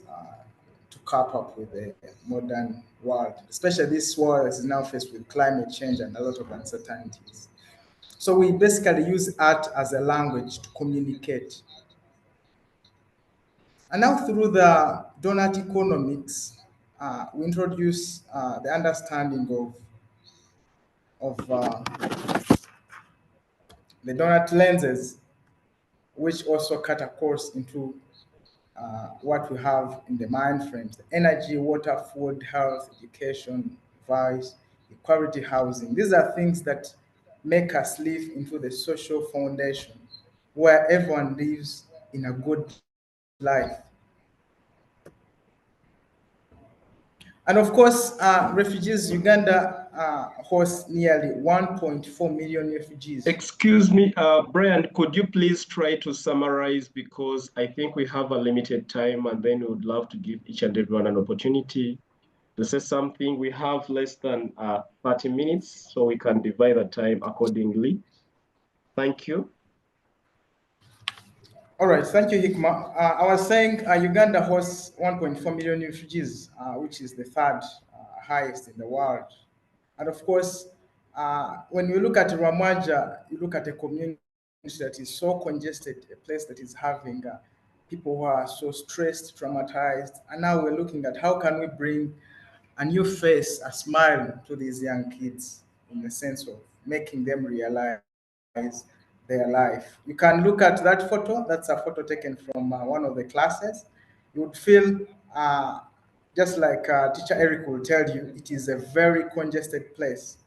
to cope up with the modern world, especially this world that is now faced with climate change and a lot of uncertainties. So we basically use art as a language to communicate. And now through the donut economics, we introduce the understanding of the donut lenses, which also cut a course into what we have in the mind frames: the energy, water, food, health, education, voice, equality, housing. These are things that make us live into the social foundation where everyone lives in a good life. And of course, refugees, Uganda hosts nearly 1.4 million refugees. Excuse me, Brian, could you please try to summarize, because I think we have a limited time and then we would love to give each and everyone an opportunity to say something. We have less than 30 minutes, so we can divide the time accordingly. Thank you. All right, thank you, Hikmah. I was saying Uganda hosts 1.4 million refugees, which is the third highest in the world. And of course, when you look at Ramwaja, you look at a community that is so congested, a place that is having people who are so stressed, traumatized. And now we're looking at how can we bring a new face, a smile to these young kids in the sense of making them realize their life. You can look at that photo. That's a photo taken from one of the classes. You would feel just like Teacher Eric will tell you, it is a very congested place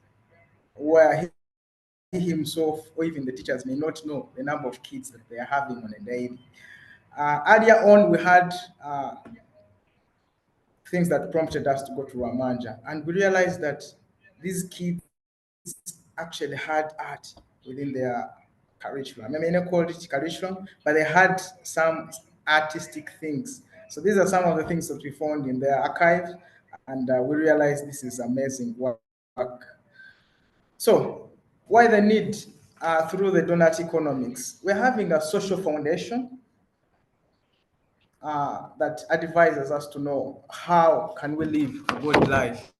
where he himself or even the teachers may not know the number of kids that they are having on a daily. Earlier on, we had things that prompted us to go to Ramanja, and we realized that these kids actually had art within their curriculum. I mean, I call it curriculum, but they had some artistic things. So these are some of the things that we found in their archive, and we realized this is amazing work. So why the need through the donut economics? We're having a social foundation that advises us to know how can we live a good life.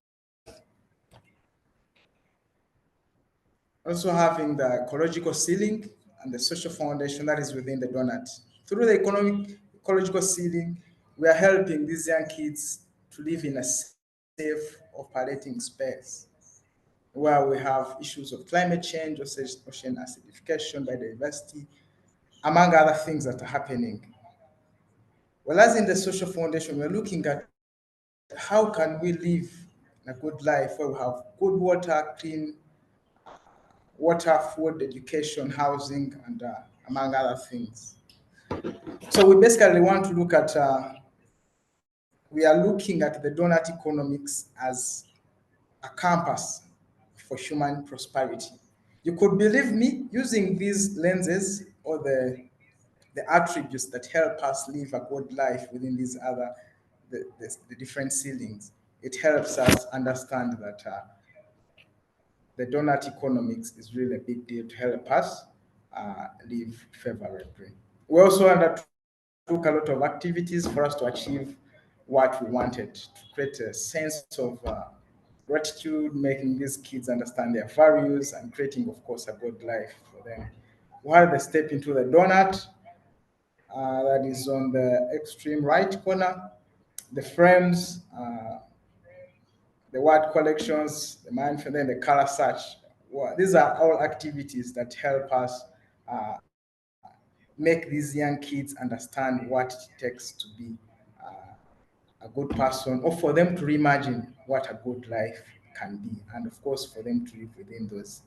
Also having the ecological ceiling and the social foundation that is within the donut. Through the ecological ceiling, we are helping these young kids to live in a safe operating space where we have issues of climate change, ocean acidification, biodiversity, among other things that are happening. Whereas in the social foundation, we're looking at how can we live a good life where we have good water, clean water, food, education, housing, and among other things. So we basically want to look at, we are looking at the donut economics as a compass for human prosperity. You could believe me, using these lenses or the attributes that help us live a good life within these other, the different ceilings, it helps us understand that the donut economics is really a big deal to help us live favorably. We also undertook a lot of activities for us to achieve what we wanted, to create a sense of gratitude, making these kids understand their values, and creating, of course, a good life for them. While they step into the donut, that is on the extreme right corner, the frames, the word collections, the mind, and then the color search. Well, these are all activities that help us make these young kids understand what it takes to be a good person, or for them to reimagine what a good life can be, and of course for them to live within those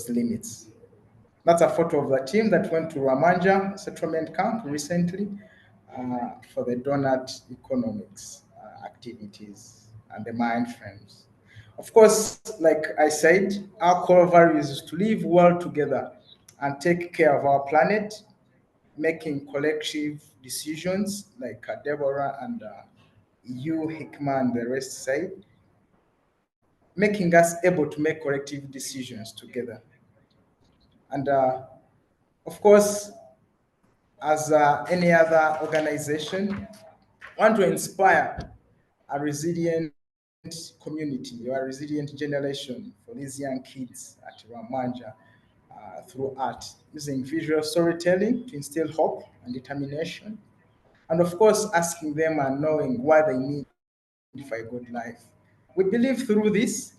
limits. That's a photo of the team that went to Ramanja settlement camp recently for the Doughnut economics activities and the Mindframes. Of course, like I said, our core values is to live well together and take care of our planet, making collective decisions like Deborah and you, Hikmah, and the rest say, making us able to make collective decisions together. And of course, as any other organization, want to inspire a resilient community or a resilient generation for these young kids at Ramanja through art, using visual storytelling to instill hope and determination, and of course, asking them and knowing why they need for a good life. We believe through this,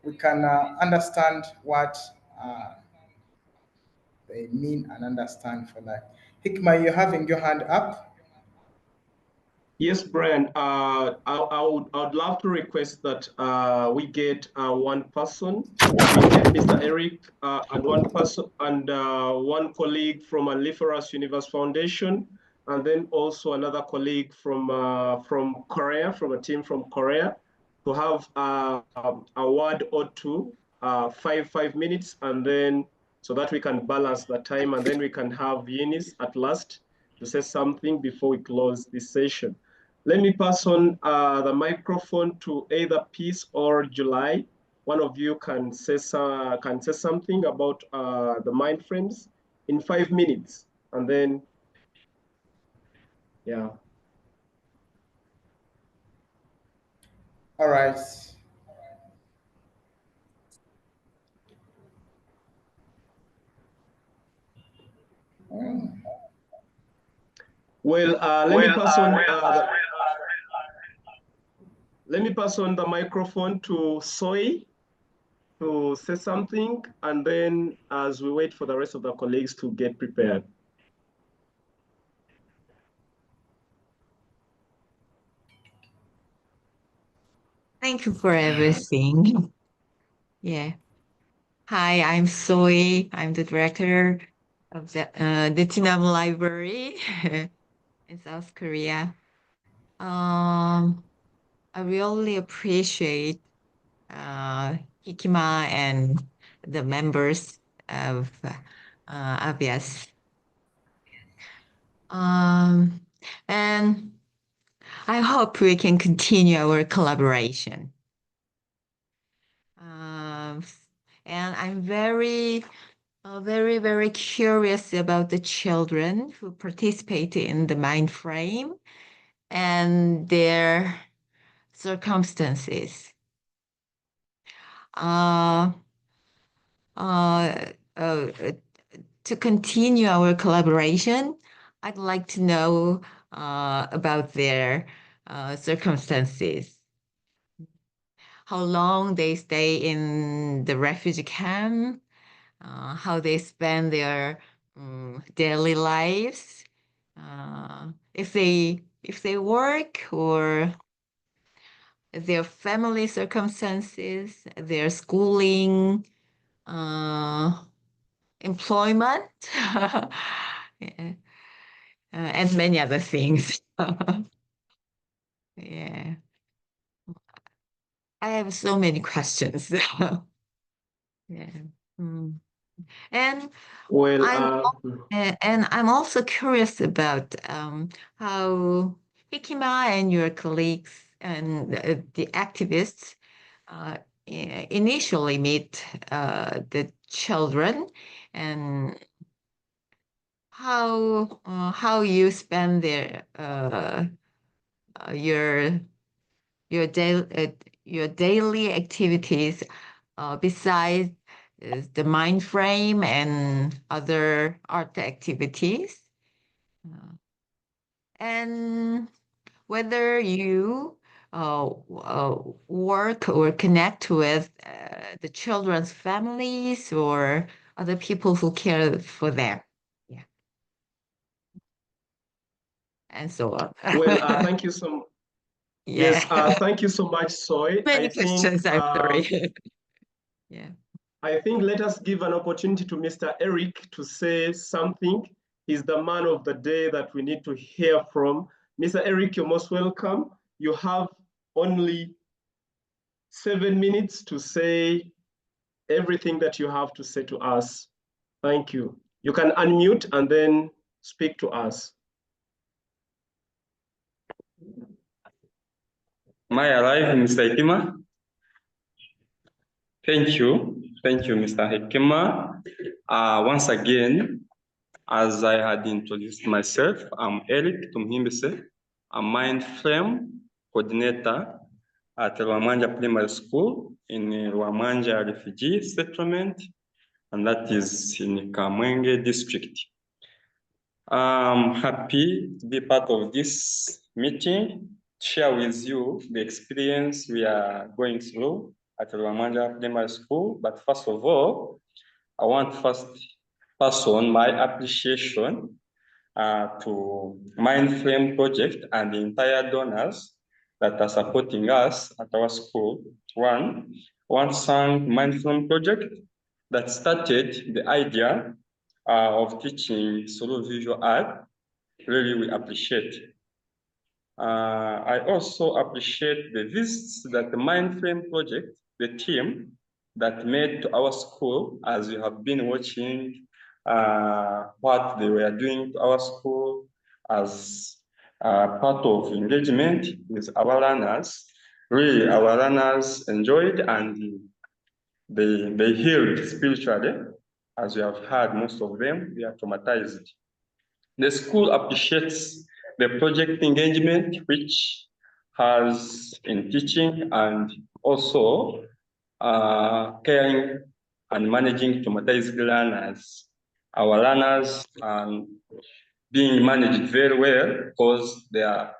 we can understand what they mean and understand for life. Hikmah, you're having your hand up. Yes, Brian. I would love to request that we get one person. We get Mr. Eric and one person and one colleague from Aliferous Universe Foundation, and then also another colleague from Korea, from a team from Korea, to have a word or two, 5 minutes, and then so that we can balance the time, and then we can have Eunice at last to say something before we close this session. Let me pass on the microphone to either Peace or July. One of you can say something about the Mindframes in 5 minutes, and then, yeah. All right. Well, let me pass on the microphone to Soy to say something, and then as we wait for the rest of the colleagues to get prepared. Thank you for everything. Yeah. Hi, I'm Soy. I'm the director of the Tinam Library in South Korea. I really appreciate Hikimah and the members of ABS. And I hope we can continue our collaboration. And I'm very, very curious about the children who participate in the Mindframe and their circumstances. To continue our collaboration, I'd like to know about their circumstances. How long they stay in the refugee camp, how they spend their daily lives, if they work, or their family circumstances, their schooling, employment, yeah. And many other things. Yeah. I have so many questions. Yeah. And Well, I'm also curious about how Hikimah and your colleagues and the activists initially meet the children, and how you spend your daily activities besides the Mindframe and other art activities, and whether you work or connect with the children's families or other people who care for them. Yeah. and so on. Well, thank you so Yeah. Yes, thank you so much, Soy. Many questions, I'm sorry. Yeah. I think let us give an opportunity to Mr. Eric to say something. He's the man of the day that we need to hear from. Mr. Eric, you're most welcome. You have only 7 minutes to say everything that you have to say to us. Thank you. You can unmute and then speak to us. Am I alive, Mr. Hikimah? Thank you. Thank you, Mr. Hikimah. Once again, as I had introduced myself, I'm Eric Tumhimbise, a Mindframe coordinator at Rwamanja Primary School in Rwamanja Refugee Settlement, and that is in Kamwenge district. I'm happy to be part of this meeting, share with you the experience we are going through at Rwamanja Primary School. But first of all, I want first pass on my appreciation to Mindframe project and the entire donors that are supporting us at our school. One thank Mindframe project that started the idea of teaching through visual art. Really, we appreciate. I also appreciate the visits that the Mindframe project, the team that made to our school, as you have been watching what they were doing to our school as part of engagement with our learners. Really, our learners enjoyed and they healed spiritually. As you have heard, most of them, they are traumatized. The school appreciates the project engagement, which has in teaching and also caring and managing traumatized learners. Our learners are being managed very well because they are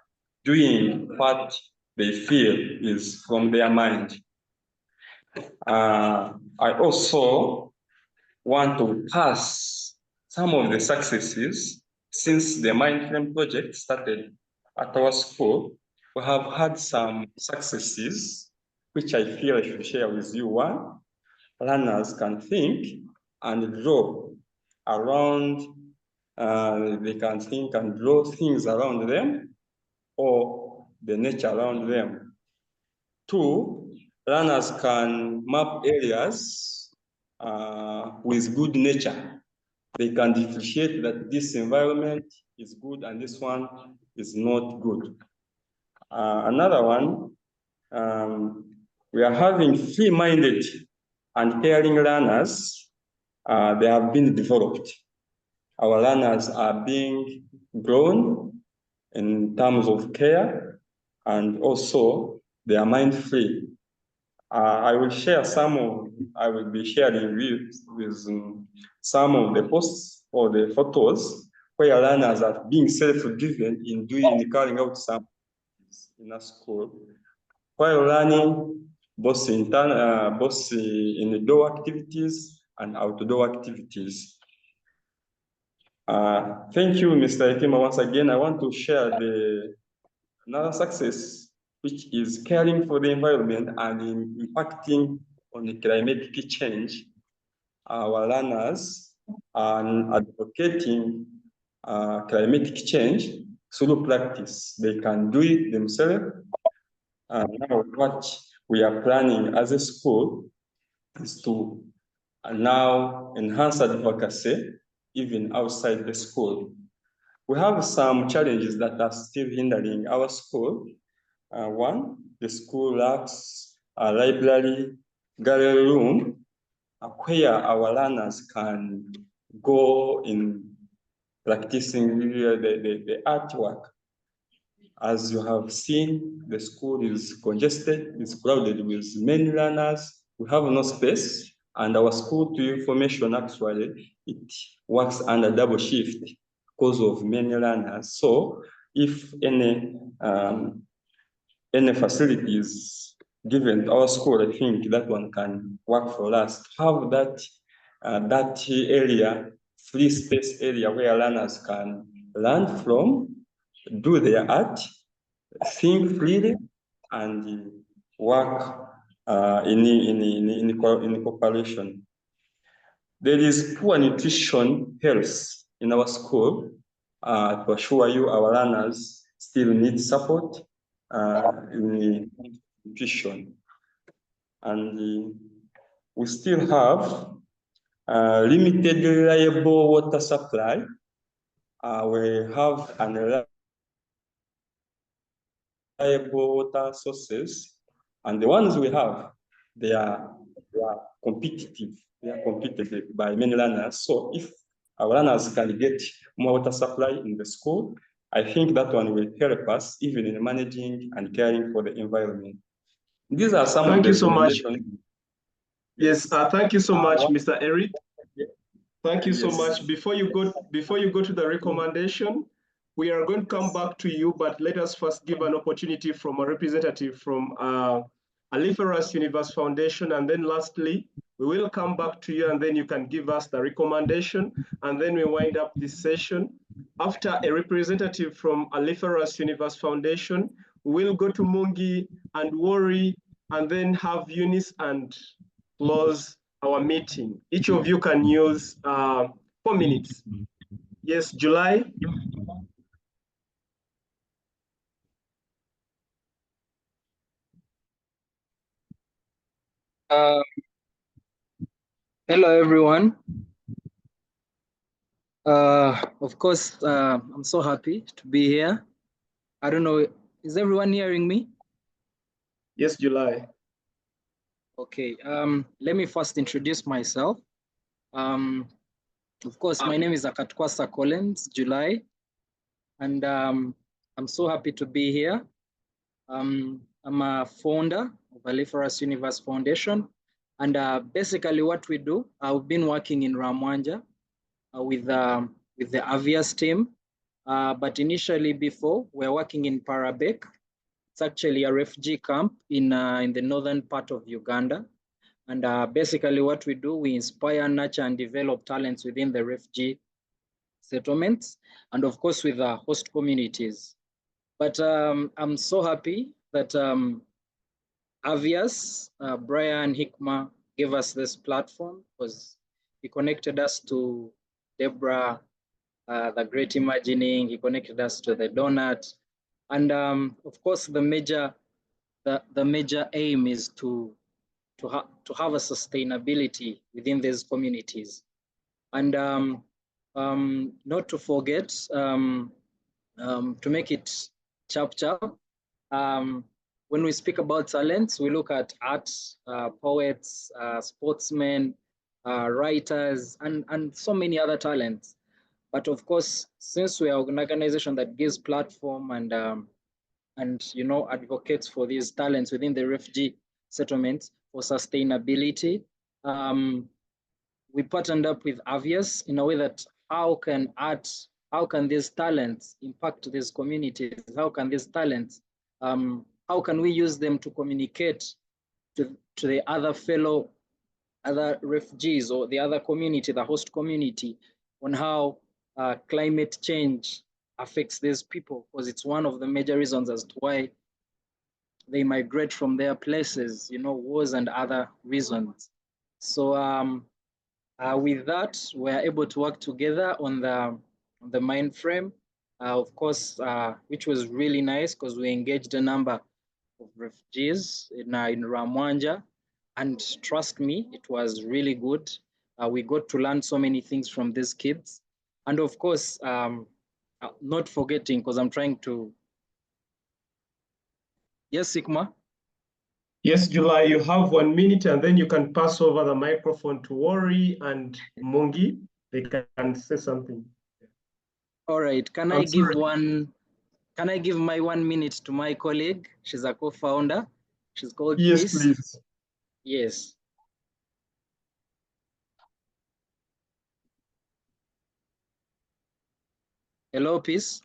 doing what they feel is from their mind. I also want to pass some of the successes since the Mindframe project started at our school. We have had some successes, which I feel I should share with you. One, learners can think and draw around, they can think and draw things around them or the nature around them. Two, learners can map areas with good nature. They can differentiate that this environment is good and this one is not good. Another one, we are having free-minded and caring learners. They have been developed. Our learners are being grown in terms of care, and also they are mind-free. I will share I will be sharing with some of the posts or the photos where learners are being self-driven in carrying out some in a school, while learning both indoor activities and outdoor activities. Thank you, Mr. Hikimah. Once again, I want to share another success, which is caring for the environment and impacting on the climatic change. Our learners are advocating climatic change through practice. They can do it themselves. Now what we are planning as a school is to now enhance advocacy even outside the school. We have some challenges that are still hindering our school. One, the school lacks a library, gallery room, where our learners can go in practicing the artwork. As you have seen, the school is congested, it's crowded with many learners. We have no space, and our school to information actually, it works under double shift because of many learners. So if any facilities given to our school, I think that one can work for us. Have that area, free space area where learners can learn from do their art, think freely, and work in cooperation. There is poor nutrition health in our school. To assure you, our learners still need support in nutrition. And we still have limited reliable water supply. We have unreliable water sources, and the ones we have, they are competitive. They are competed by many learners. So if our learners can get more water supply in the school, I think that one will help us even in managing and caring for the environment. These are some Thank of the you so much. recommendations. Yes, thank you so much, Mr. Eric. Thank you so Yes. much. Before you go to the recommendation, we are going to come back to you, but let us first give an opportunity from a representative from Aliferous Universe Foundation, and then lastly, we will come back to you, and then you can give us the recommendation, and then we wind up this session. After a representative from Aliferous Universe Foundation, we will go to Mungi and Wori, and then have Eunice and close our meeting. Each of you can use 4 minutes. Yes, July. Hello, everyone. Of course, I'm so happy to be here. I don't know, is everyone hearing me? Yes, July. Okay, let me first introduce myself. Of course, my name is Akatkwasa Collins, July, and I'm so happy to be here. I'm a founder of Aliferous Universe Foundation, and basically what we do, I've been working in Ramwanja with the Avias team, but initially before, we were working in Parabek. It's actually a refugee camp in the northern part of Uganda. And basically what we do, we inspire, nurture, and develop talents within the refugee settlements, and of course with the host communities. But I'm so happy that Avias, Brian Hikimah gave us this platform because he connected us to Deborah, the Great Imagining, he connected us to the Doughnut. And of course, the major aim is to have a sustainability within these communities. And not to forget, to make it chap, when we speak about talents, we look at arts, poets, sportsmen, writers, and so many other talents. But of course, since we are an organization that gives platform and you know, advocates for these talents within the refugee settlements for sustainability, we partnered up with Avias in a way that how can these talents impact these communities? How can these talents, how can we use them to communicate to the other refugees or the other community, the host community, on how climate change affects these people, because it's one of the major reasons as to why they migrate from their places, you know, wars and other reasons. So with that, we're able to work together on the Mindframe, of course, which was really nice because we engaged a number of refugees in Ramwanja. And trust me, it was really good. We got to learn so many things from these kids. And of course, not forgetting, because I'm trying to. Yes, Hikimah? Yes, July, you have 1 minute, and then you can pass over the microphone to Wori and Mungi. They can say something. All right, can I give my 1 minute to my colleague? She's a co-founder. She's called Yes, Peace. please. Yes. Hello, Peace.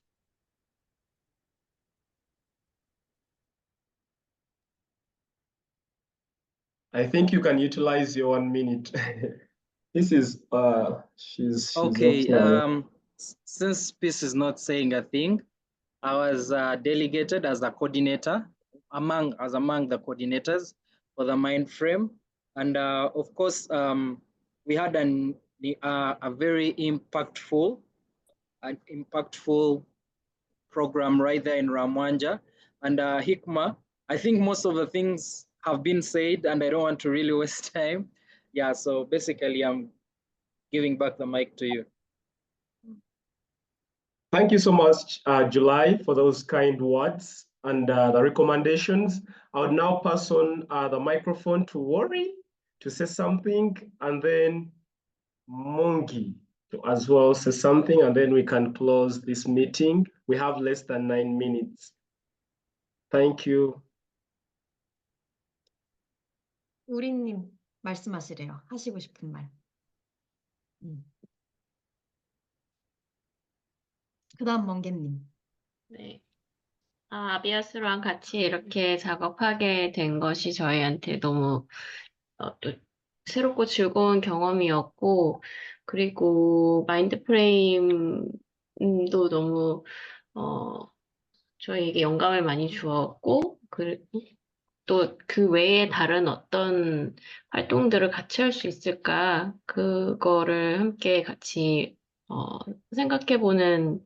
I think you can utilize your 1 minute. This is she's Okay. off now. Since Peace is not saying a thing, I was delegated as a coordinator among the coordinators for the Mindframe, and of course we had a very impactful program right there in Ramwanja. And Hikmah, I think most of the things have been said, and I don't want to really waste time. Yeah, so basically I'm giving back the mic to you. Thank you so much, July, for those kind words and the recommendations. I would now pass on the microphone to Worry to say something, and then Mungi to as well say something, and then we can close this meeting. We have less than 9 minutes. Thank you. 우리님 말씀하시래요. 하시고 싶은 말. 그다음 멍게님. 네. 아비아스랑 같이 이렇게 작업하게 된 것이 저희한테 너무 또 새롭고 즐거운 경험이었고, 그리고 마인드프레임도 너무 저희에게 영감을 많이 주었고, 또 그 외에 다른 어떤 활동들을 같이 할 수 있을까, 그거를 함께 같이 생각해보는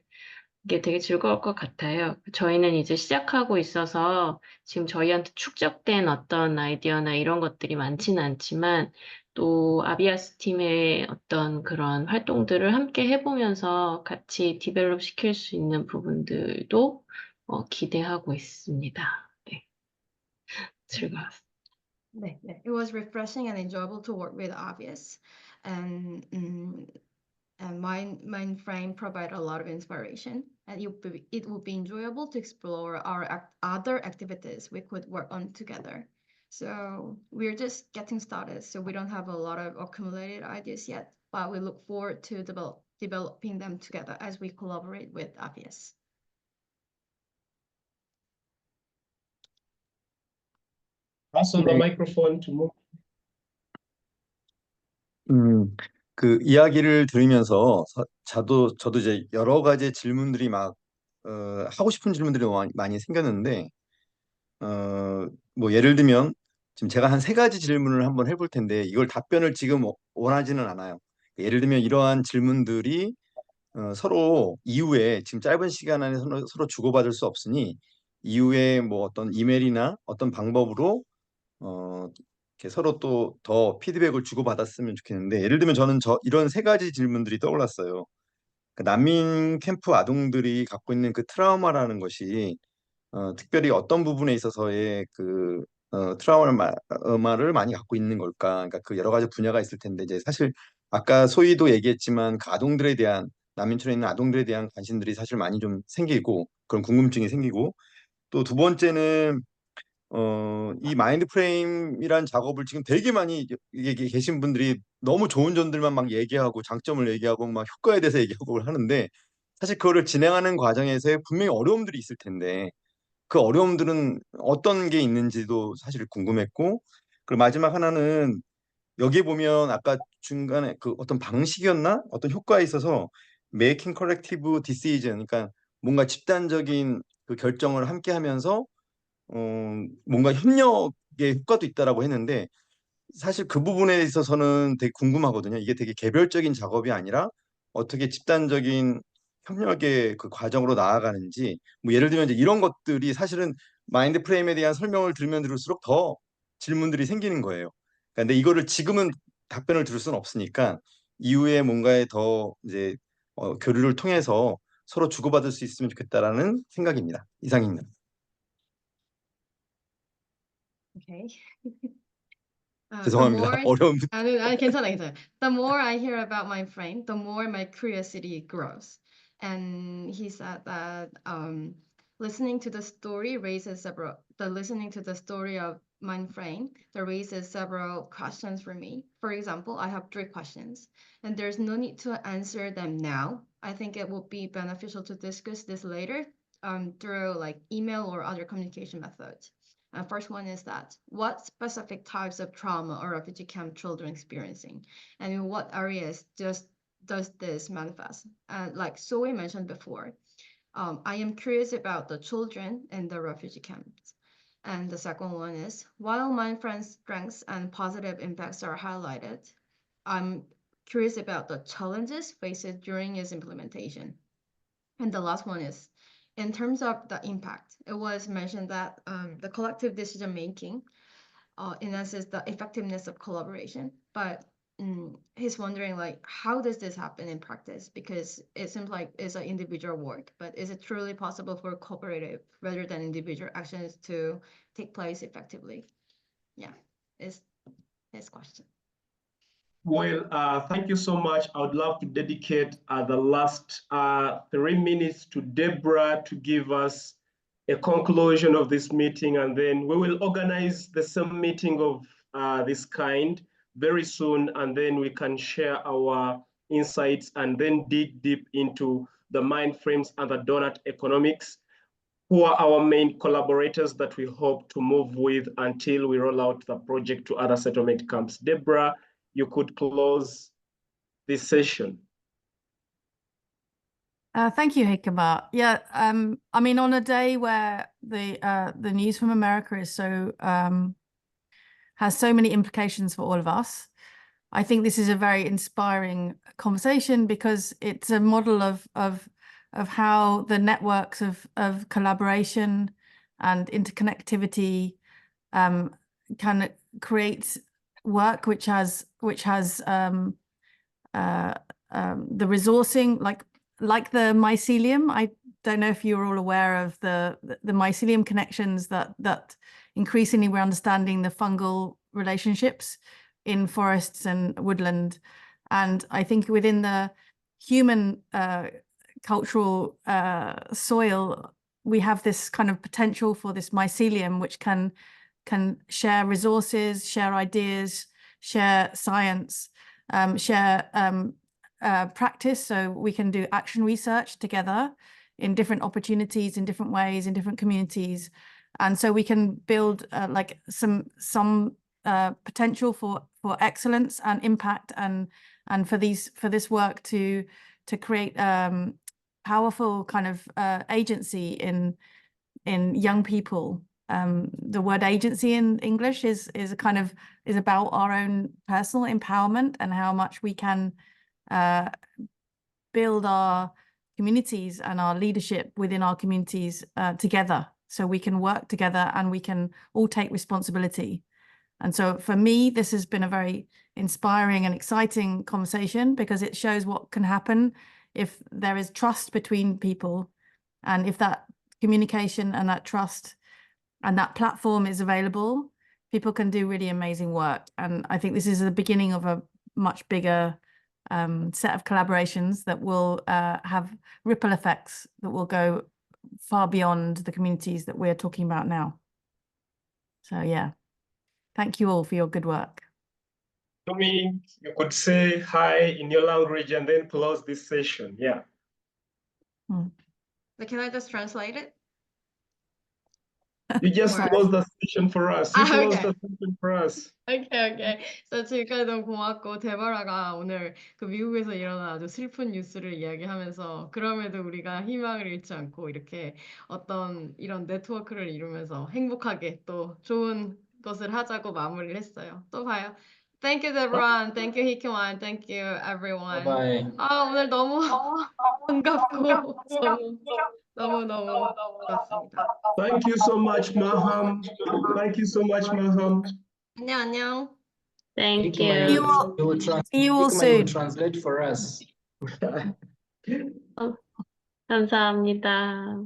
게 되게 즐거울 것 같아요. 저희는 이제 시작하고 있어서 지금 저희한테 축적된 어떤 아이디어나 이런 것들이 많지는 않지만 또 아비아스 팀의 어떤 그런 활동들을 함께 해보면서 같이 디벨롭 시킬 수 있는 부분들도 기대하고 있습니다. 네. 즐거웠어요. 네, 네. It was refreshing and enjoyable to work with Obvious, and Mindframe provide a lot of inspiration, and it would be enjoyable to explore our other activities we could work on together. So we're just getting started, so we don't have a lot of accumulated ideas yet, but we look forward to developing them together as we collaborate with Obvious. Pass on the microphone to Mungi. 그 이야기를 들으면서 저도 이제 여러 가지 질문들이 막 하고 싶은 질문들이 많이 생겼는데 뭐 예를 들면 지금 제가 한 3가지 질문을 한번 해볼 텐데 이걸 답변을 지금 원하지는 않아요. 예를 들면 이러한 질문들이 서로 이후에 지금 짧은 시간 안에 서로 주고받을 수 없으니 이후에 뭐 어떤 이메일이나 어떤 방법으로 이렇게 서로 또 더 피드백을 주고받았으면 좋겠는데 예를 들면 저는 이런 3가지 질문들이 떠올랐어요. 그 난민 캠프 아동들이 갖고 있는 그 트라우마라는 것이 특별히 어떤 부분에 있어서의 그 트라우마를 많이 갖고 있는 걸까? 그러니까 그 여러 가지 분야가 있을 텐데 이제 사실 아까 소희도 얘기했지만 그 아동들에 대한 난민촌에 있는 아동들에 대한 관심들이 사실 많이 좀 생기고 그런 궁금증이 생기고 또 두 번째는 이 마인드 프레임이란 작업을 지금 되게 많이 계신 분들이 너무 좋은 점들만 막 얘기하고 장점을 얘기하고 막 효과에 대해서 얘기하고 하는데 사실 그거를 진행하는 과정에서 분명히 어려움들이 있을 텐데 그 어려움들은 어떤 게 있는지도 사실 궁금했고 그리고 마지막 하나는 여기 보면 아까 중간에 그 어떤 방식이었나 어떤 효과에 있어서 making collective decision 그러니까 뭔가 집단적인 그 결정을 함께 하면서 뭔가 협력의 효과도 있다라고 했는데 사실 그 부분에 있어서는 되게 궁금하거든요. 이게 되게 개별적인 작업이 아니라 어떻게 집단적인 협력의 그 과정으로 나아가는지 뭐 예를 들면 이제 이런 것들이 사실은 마인드 프레임에 대한 설명을 들으면 들을수록 더 질문들이 생기는 거예요. 근데 이거를 지금은 답변을 들을 수는 없으니까 이후에 뭔가에 더 이제 교류를 통해서 서로 주고받을 수 있으면 좋겠다라는 생각입니다. 이상입니다. Okay. 죄송합니다. 어려운. 괜찮아. The more I hear about Mindframe, the more my curiosity grows. And he said that listening to the story of Mindframe, that raises several questions for me. For example, I have 3 questions, and there's no need to answer them now. I think it will be beneficial to discuss this later through like email or other communication methods. First one is that what specific types of trauma are refugee camp children experiencing, and in what areas does this manifest? Like Zoe mentioned before, I am curious about the children in the refugee camps. And the second one is, while Mindframes' strengths and positive impacts are highlighted, I'm curious about the challenges faced during its implementation. And the last one is, in terms of the impact, it was mentioned that the collective decision-making enhances the effectiveness of collaboration, but he's wondering, like, how does this happen in practice? Because it seems like it's an individual work, but is it truly possible for cooperative rather than individual actions to take place effectively? Yeah, is his question. Well, thank you so much. I would love to dedicate the last 3 minutes to Deborah to give us a conclusion of this meeting, and then we will organize the same meeting of this kind very soon, and then we can share our insights and then dig deep into the Mindframes and the Doughnut economics, who are our main collaborators that we hope to move with until we roll out the project to other settlement camps. Deborah, you could close this session. Thank you, Hikimah. Yeah, I mean, on a day where the news from America is so has so many implications for all of us, I think this is a very inspiring conversation because it's a model of how the networks of collaboration and interconnectivity can create work which has the resourcing, like the mycelium. I don't know if you're all aware of the mycelium connections that increasingly we're understanding the fungal relationships in forests and woodland. And I think within the human cultural soil, we have this kind of potential for this mycelium, which can share resources, share ideas, share science, share practice. So we can do action research together in different opportunities, in different ways, in different communities. And so we can build like some potential for excellence and impact, and for this work to create powerful kind of agency in young people. The word agency in English is about our own personal empowerment and how much we can build our communities and our leadership within our communities together, so we can work together and we can all take responsibility. And so for me, this has been a very inspiring and exciting conversation because it shows what can happen if there is trust between people, and if that communication and that trust and that platform is available, people can do really amazing work. And I think this is the beginning of a much bigger set of collaborations that will have ripple effects that will go far beyond the communities that we're talking about now. So yeah, thank you all for your good work. Tommy, you could say hi in your language and then close this session. Yeah. But can I just translate it? You just close the session for us. You close the session for us. 오케이. So 지금까지 너무 고맙고, 데바라가 오늘 그 미국에서 일어난 아주 슬픈 뉴스를 이야기하면서 그럼에도 우리가 희망을 잃지 않고 이렇게 어떤 이런 네트워크를 이루면서 행복하게 또 좋은 것을 하자고 마무리를 했어요. 또 봐요. Thank you, Deborah, and thank you, Hikimah, and thank you, everyone. Bye. 오늘 너무 반갑고 너무 좋았습니다. Thank you so much, Maham. Thank you so much, Maham. 안녕. Thank Hikimah, you. See you all Hikimah, soon. you translate for us. 감사합니다.